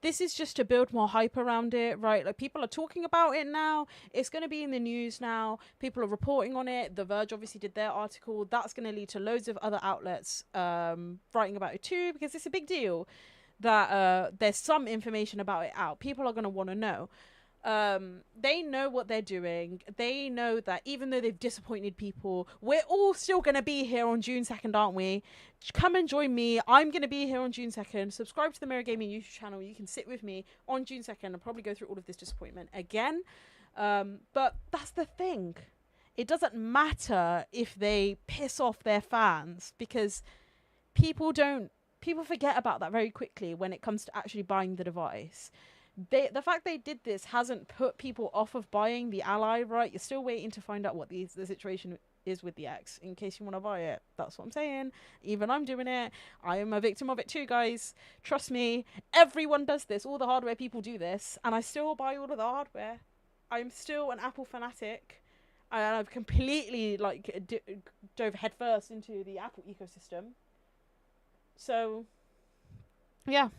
this is just to build more hype around it, right? Like, people are talking about it now. It's going to be in the news now. People are reporting on it. The Verge obviously did their article. That's going to lead to loads of other outlets writing about it too, because it's a big deal that there's some information about it out. People are going to want to know. They know what they're doing. They know that even though they've disappointed people, we're all still going to be here on June 2nd, aren't we? Come and join me. I'm going to be here on June 2nd. Subscribe to the Mirror Gaming YouTube channel. You can sit with me on June 2nd and probably go through all of this disappointment again. But that's the thing. It doesn't matter if they piss off their fans, because people forget about that very quickly when it comes to actually buying the device. The fact they did this hasn't put people off of buying the Ally, right? You're still waiting to find out what the situation is with the X in case you want to buy it. That's what I'm saying. Even I'm doing it. I am a victim of it too, guys. Trust me. Everyone does this. All the hardware people do this. And I still buy all of the hardware. I'm still an Apple fanatic, and I've completely like dove headfirst into the Apple ecosystem. So, yeah.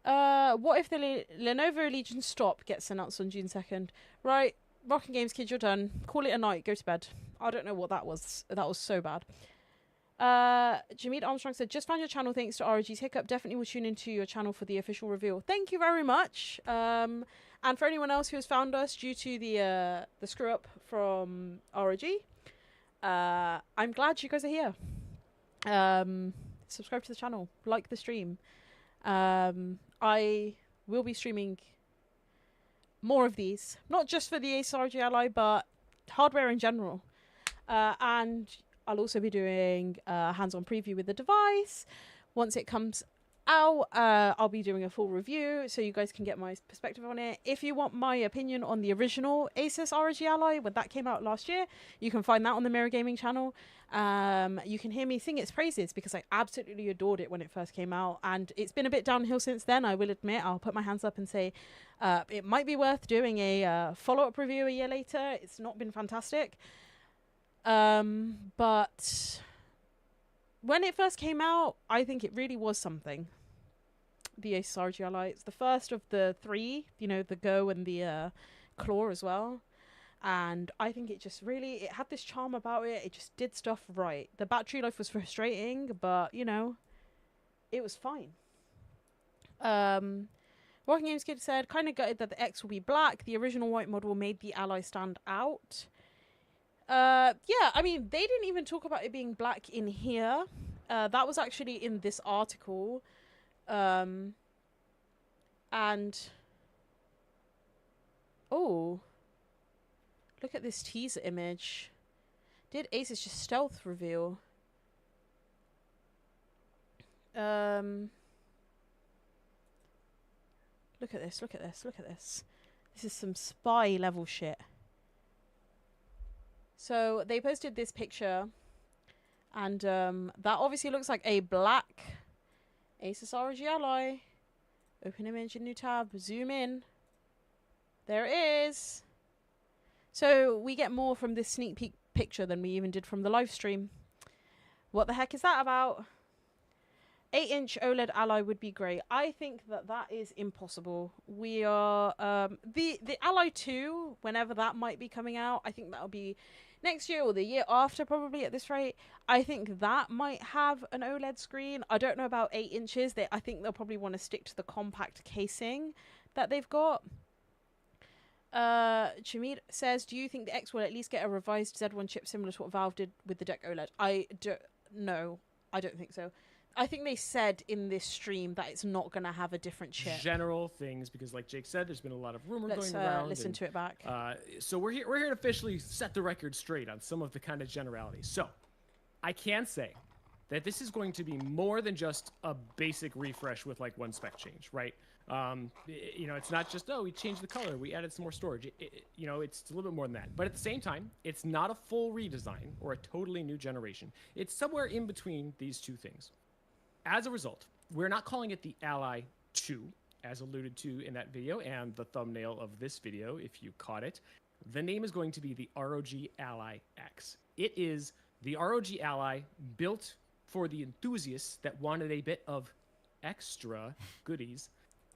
What if the Lenovo Legion Stop gets announced on June 2nd? Right, Rocking Games kids, you're done. Call it a night. Go to bed. I don't know what that was. That was so bad. Jameed Armstrong said, just found your channel thanks to ROG's hiccup. Definitely will tune into your channel for the official reveal. Thank you very much. And for anyone else who has found us due to the screw up from ROG, I'm glad you guys are here. Subscribe to the channel, like the stream. I will be streaming more of these, not just for the Asus ROG Ally, but hardware in general. And I'll also be doing a hands-on preview with the device. Once it comes out, I'll be doing a full review so you guys can get my perspective on it. If you want my opinion on the original Asus ROG Ally, when that came out last year, you can find that on the Mirror Gaming channel. You can hear me sing its praises because I absolutely adored it when it first came out, and it's been a bit downhill since then, I will admit. I'll put my hands up and say it might be worth doing a follow-up review a year later. It's not been fantastic. But when it first came out, I think it really was something. The Asus ROG Ally. It's the first of the three, you know, the Go and the Claw as well. And I think it just really, it had this charm about it. It just did stuff right. The battery life was frustrating, but, you know, it was fine. Rocking Games Kid said, kind of gutted that the X will be black. The original white model made the Ally stand out. Yeah, I mean, they didn't even talk about it being black in here. That was actually in this article. And oh, look at this teaser image. Did Asus just stealth reveal? Look at this, look at this, look at this. This is some spy level shit. So they posted this picture, and that obviously looks like a black Asus ROG Ally. Open image in new tab, zoom in. There it is. So we get more from this sneak peek picture than we even did from the live stream. What the heck is that about? 8-inch OLED Ally would be great. I think that is impossible. We are the Ally 2, whenever that might be coming out, I think that'll be next year or the year after, probably at this rate. I think that might have an OLED screen. I don't know about 8 inches. I think they'll probably want to stick to the compact casing that they've got. Jamid says, do you think the X will at least get a revised Z1 chip similar to what Valve did with the Deck OLED? No, I don't think so. I think they said in this stream that it's not going to have a different chip. General things, because like Jake said, there's been a lot of rumor going around. Listen to it back. So we're here to officially set the record straight on some of the kind of generalities. So I can say that this is going to be more than just a basic refresh with like one spec change, right? You know, it's not just, oh, we changed the color, we added some more storage. You know, it's a little bit more than that. But at the same time, it's not a full redesign or a totally new generation. It's somewhere in between these two things. As a result, we're not calling it the Ally 2, as alluded to in that video and the thumbnail of this video, if you caught it. The name is going to be the ROG Ally X. It is the ROG Ally built for the enthusiasts that wanted a bit of extra goodies.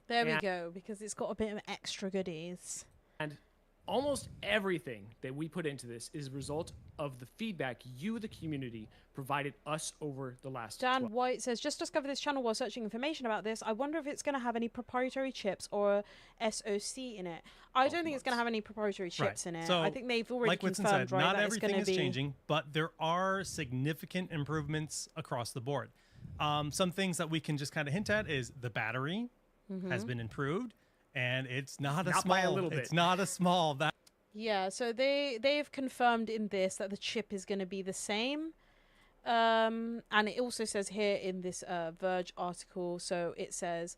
There we go, because it's got a bit of extra goodies. And almost everything that we put into this is a result of the feedback you, the community, provided us over the last Dan White says, just discovered this channel while searching information about this. I wonder if it's going to have any proprietary chips or SoC in it. I don't think it's going to have any proprietary chips in it. So, I think they've already like confirmed, said, right, not that everything it's is changing, but there are significant improvements across the board. Some things that we can just kind of hint at is the battery has been improved, and it's not a small. By a little bit. It's not a small. Yeah, so they've confirmed in this that the chip is going to be the same. And it also says here in this Verge article, so it says,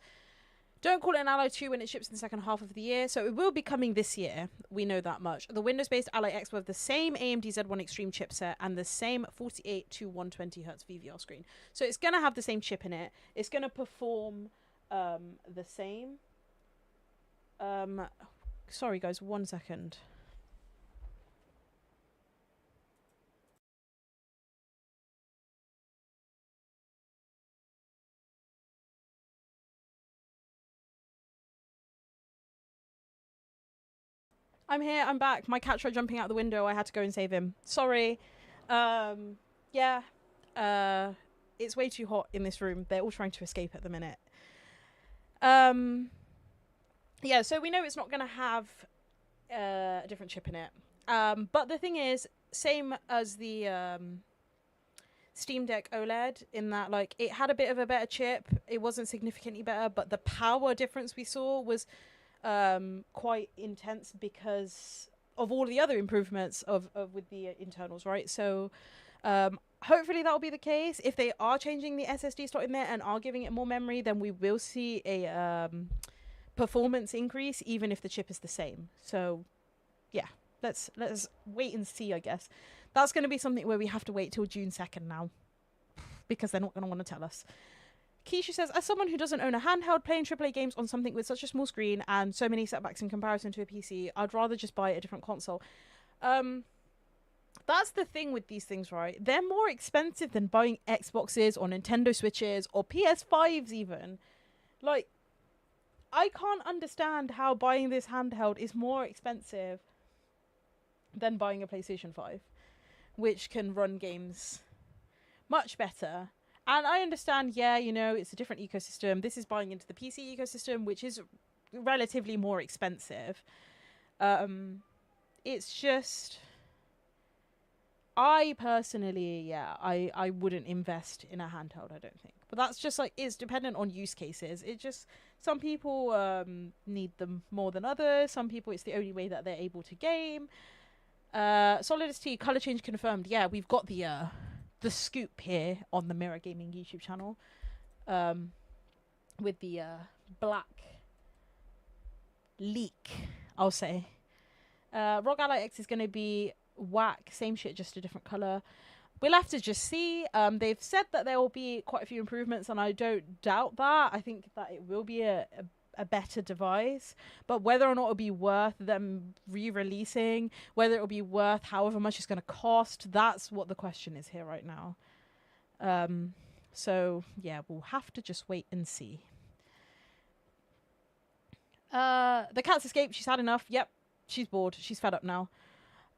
don't call it an Ally 2 when it ships in the second half of the year. So it will be coming this year. We know that much. The Windows-based Ally X will have the same AMD Z1 Extreme chipset and the same 48 to 120 Hz VVR screen. So it's going to have the same chip in it. It's going to perform the same. Sorry, guys, 1 second. I'm here. I'm back. My cat tried jumping out the window. I had to go and save him. Sorry. Yeah. It's way too hot in this room. They're all trying to escape at the minute. Yeah, so we know it's not going to have a different chip in it. But the thing is, same as the Steam Deck OLED, in that, like, it had a bit of a better chip. It wasn't significantly better, but the power difference we saw was quite intense because of all the other improvements of with the internals, right? So hopefully that will be the case. If they are changing the SSD slot in there and are giving it more memory, then we will see a performance increase, even if the chip is the same. So yeah, let's wait and see, I guess. That's going to be something where we have to wait till June 2nd now, because they're not going to want to tell us. Keisha says, as someone who doesn't own a handheld, playing AAA games on something with such a small screen and so many setbacks in comparison to a PC, I'd rather just buy a different console. That's the thing with these things, right? They're more expensive than buying Xboxes or Nintendo Switches or PS5s even. Like, I can't understand how buying this handheld is more expensive than buying a PlayStation 5, which can run games much better. And I understand, yeah, you know, it's a different ecosystem. This is buying into the PC ecosystem, which is relatively more expensive. It's just, I personally, yeah, I wouldn't invest in a handheld, I don't think. But that's just like, it's dependent on use cases. It just, some people need them more than others. Some people, it's the only way that they're able to game. Solidity, color change confirmed. Yeah, we've got the scoop here on the Mirror Gaming YouTube channel, with the black leak, I'll say. ROG Ally X is going to be whack, same shit, just a different color. We'll have to just see. They've said that there will be quite a few improvements, and I don't doubt that. I think that it will be a better device, but whether or not it'll be worth them re-releasing, whether it'll be worth however much it's going to cost, that's what the question is here right now. So yeah, we'll have to just wait and see. The cat's escaped. She's had enough. Yep, she's bored. She's fed up now.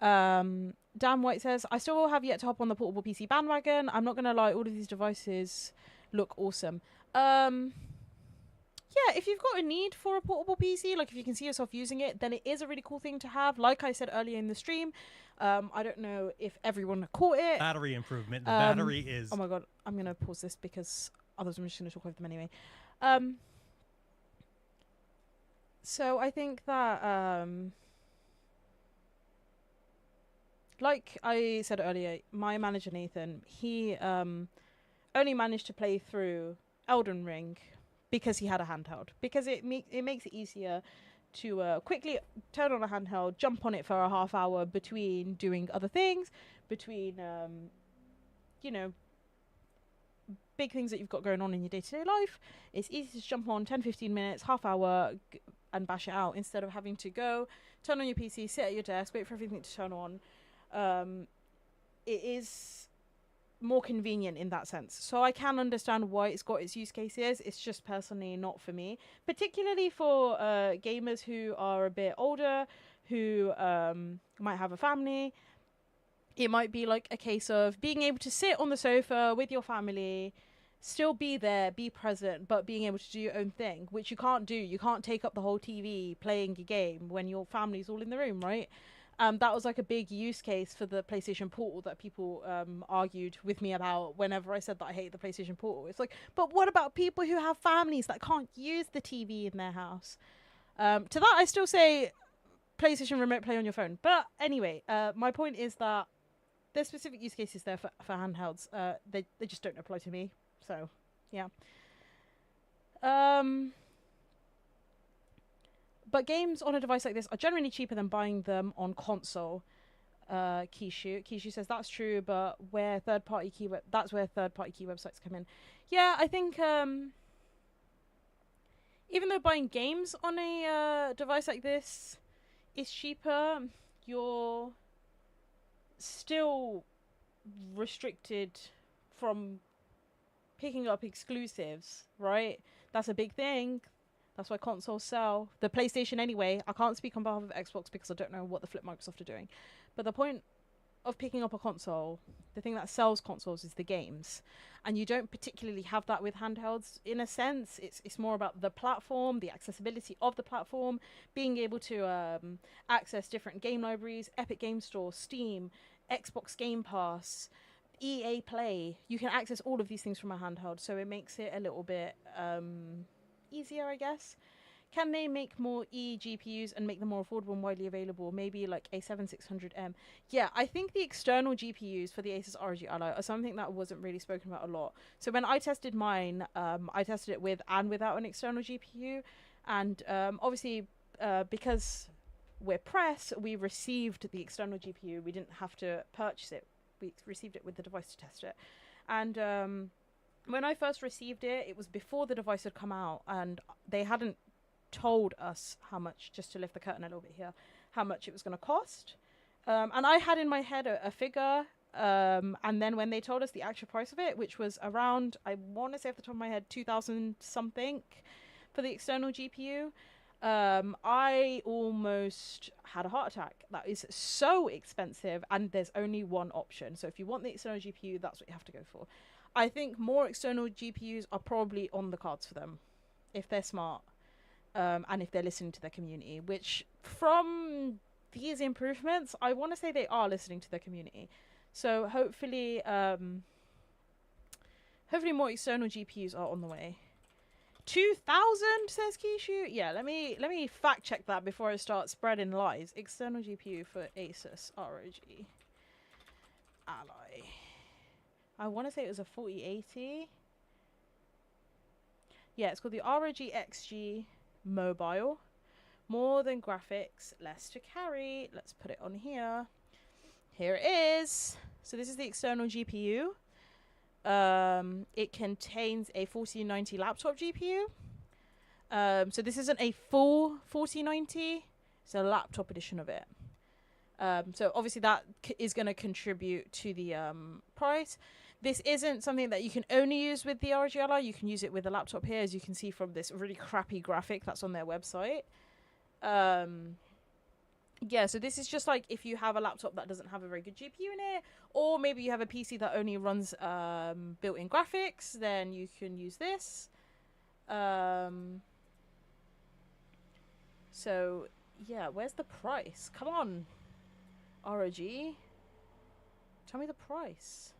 Dan White says, I still have yet to hop on the portable PC bandwagon. I'm not gonna lie, all of these devices look awesome. Yeah, if you've got a need for a portable PC, like if you can see yourself using it, then it is a really cool thing to have. Like I said earlier in the stream, I don't know if everyone caught it. Battery improvement. The battery is... Oh my god, I'm going to pause this because otherwise I'm just going to talk over them anyway. So I think that, like I said earlier, my manager Nathan, he only managed to play through Elden Ring because he had a handheld, because it makes it easier to quickly turn on a handheld, jump on it for a half hour between doing other things, between you know, big things that you've got going on in your day-to-day life. It's easy to jump on 10-15 minutes, half hour, and bash it out, instead of having to go turn on your PC, sit at your desk, wait for everything to turn on. It is more convenient in that sense. So I can understand why it's got its use cases. It's just personally not for me, particularly for gamers who are a bit older, who might have a family. It might be like a case of being able to sit on the sofa with your family, still be there, be present, but being able to do your own thing, which you can't do. You can't take up the whole TV playing your game when your family's all in the room, right? That was like a big use case for the PlayStation Portal that people argued with me about whenever I said that I hate the PlayStation Portal. It's like, but what about people who have families that can't use the TV in their house? To that, I still say PlayStation Remote Play on your phone. But anyway, my point is that there's specific use cases there for handhelds. They just don't apply to me. So, yeah. But games on a device like this are generally cheaper than buying them on console. Kishu says that's true, but where third-party that's where third-party key websites come in. Yeah, I think even though buying games on a device like this it's cheaper. You're still restricted from picking up exclusives, right? That's a big thing. That's why consoles sell. The PlayStation anyway. I can't speak on behalf of Xbox because I don't know what the flip Microsoft are doing. But the point of picking up a console, the thing that sells consoles is the games. And you don't particularly have that with handhelds in a sense. It's more about the platform, the accessibility of the platform, being able to access different game libraries, Epic Game Store, Steam, Xbox Game Pass, EA Play. You can access all of these things from a handheld, so it makes it a little bit easier, I guess. Can they make more eGPUs and make them more affordable and widely available? Maybe like A7 600M. Yeah, I think the external GPUs for the Asus ROG Ally are something that wasn't really spoken about a lot. So when I tested mine, I tested it with and without an external GPU. And obviously, because we're press, we received the external GPU. We didn't have to purchase it. We received it with the device to test it. And when I first received it, it was before the device had come out, and they hadn't told us how much, just to lift the curtain a little bit here, how much it was going to cost. And I had in my head a figure, and then when they told us the actual price of it, which was around, I want to say off the top of my head, 2,000 something for the external GPU, I almost had a heart attack. That is so expensive, and there's only one option. So if you want the external GPU, that's what you have to go for. I think more external GPUs are probably on the cards for them, if they're smart, and if they're listening to their community, which from these improvements, I want to say they are listening to their community. So hopefully more external GPUs are on the way. 2,000 says Kishu. Yeah, let me fact check that before I start spreading lies. External GPU for Asus ROG Ally. I want to say it was a 4080. Yeah, it's called the ROG XG Mobile. More than graphics, less to carry. Let's put it on here. Here it is. So this is the external GPU. It contains a 4090 laptop GPU. So this isn't a full 4090. It's a laptop edition of it. So obviously that is going to contribute to the price. This isn't something that you can only use with the ROG Ally. You can use it with a laptop here, as you can see from this really crappy graphic that's on their website. Yeah, so this is just like if you have a laptop that doesn't have a very good GPU in it, or maybe you have a PC that only runs built-in graphics, then you can use this. So, yeah, where's the price? Come on, ROG. Tell me the price.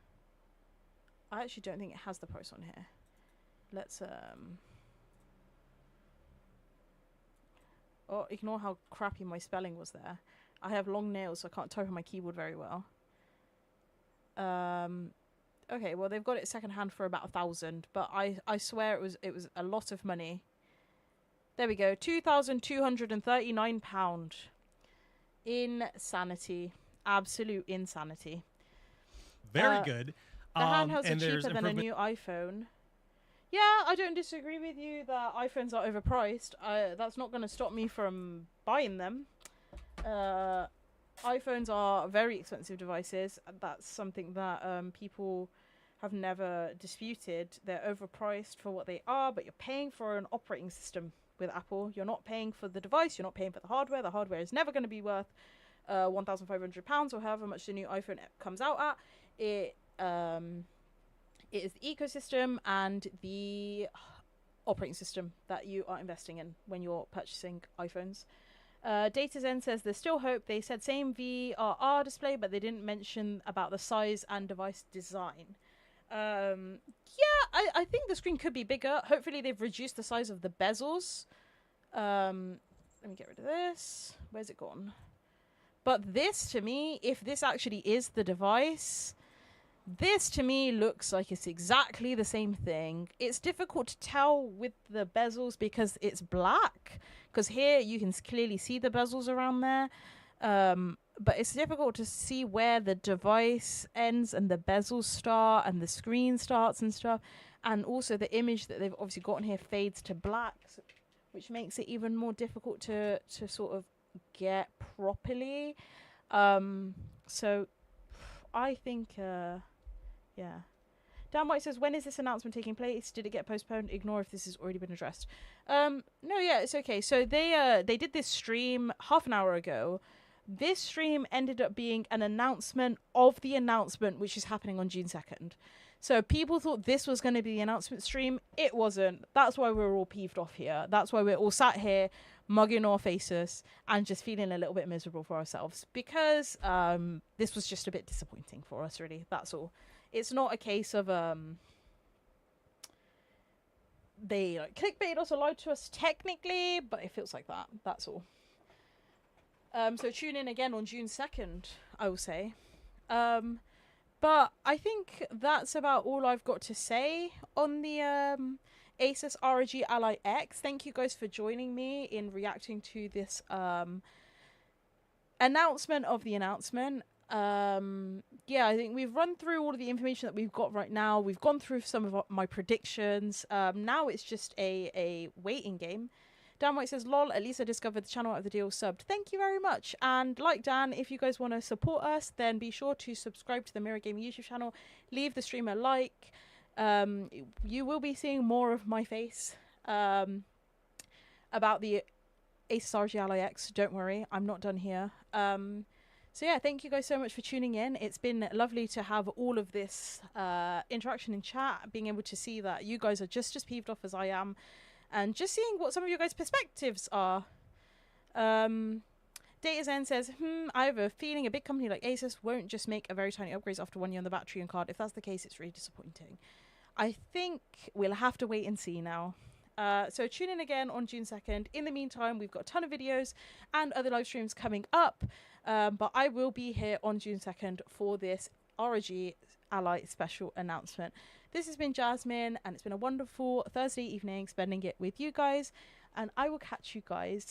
I actually don't think it has the price on here. Let's, oh, ignore how crappy my spelling was there. I have long nails, so I can't type on my keyboard very well. Okay, well, they've got it secondhand for about 1,000, but I swear it was a lot of money. There we go, £2,239. Insanity. Absolute insanity. Very good. The handhelds are cheaper than a new iPhone. Yeah, I don't disagree with you that iPhones are overpriced. That's not going to stop me from buying them. iPhones are very expensive devices. That's something that people have never disputed. They're overpriced for what they are, but you're paying for an operating system with Apple. You're not paying for the device. You're not paying for the hardware. The hardware is never going to be worth £1,500 or however much the new iPhone comes out at. It is the ecosystem and the operating system that you are investing in when you're purchasing iPhones. DataZen says there's still hope. They said same VRR display, but they didn't mention about the size and device design. Yeah, I think the screen could be bigger. Hopefully they've reduced the size of the bezels. Let me get rid of this. Where's it gone? But this, to me, if this actually is the device, this to me looks like it's exactly the same thing. It's difficult to tell with the bezels because it's black. Because here you can clearly see the bezels around there. But it's difficult to see where the device ends and the bezels start and the screen starts and stuff. And also the image that they've obviously gotten here fades to black, which makes it even more difficult to sort of get properly. So I think, yeah. Dan White says, when is this announcement taking place? Did it get postponed? Ignore if this has already been addressed. No, yeah, it's okay. So they did this stream half an hour ago. This stream ended up being an announcement of the announcement, which is happening on June 2nd. So people thought this was going to be the announcement stream. It wasn't. That's why we're all peeved off here. That's why we're all sat here mugging off Asus and just feeling a little bit miserable for ourselves, because this was just a bit disappointing for us, really. That's all. It's not a case of they like clickbait us or lied to us technically, but it feels like that. That's all. So tune in again on June 2nd, I will say. But I think that's about all I've got to say on the Asus ROG Ally X. Thank you guys for joining me in reacting to this announcement of the announcement. Yeah, I think we've run through all of the information that we've got right now. We've gone through some of my predictions. Now it's just a waiting game. Dan White says, lol, at least I discovered the channel out of the deal subbed. Thank you very much. And like Dan, if you guys want to support us, then be sure to subscribe to the Mirror Gaming YouTube channel. Leave the stream a like. You will be seeing more of my face about the Asus ROG Ally X. Don't worry, I'm not done here. So yeah, thank you guys so much for tuning in. It's been lovely to have all of this interaction in chat, being able to see that you guys are just as peeved off as I am, and just seeing what some of your guys' perspectives are. DataZen says, I have a feeling a big company like Asus won't just make a very tiny upgrades after 1 year on the battery and card. If that's the case, it's really disappointing. I think we'll have to wait and see now. So tune in again on June 2nd. In the meantime, we've got a ton of videos and other live streams coming up. But I will be here on June 2nd for this ROG Ally special announcement. This has been Jasmine, and it's been a wonderful Thursday evening spending it with you guys. And I will catch you guys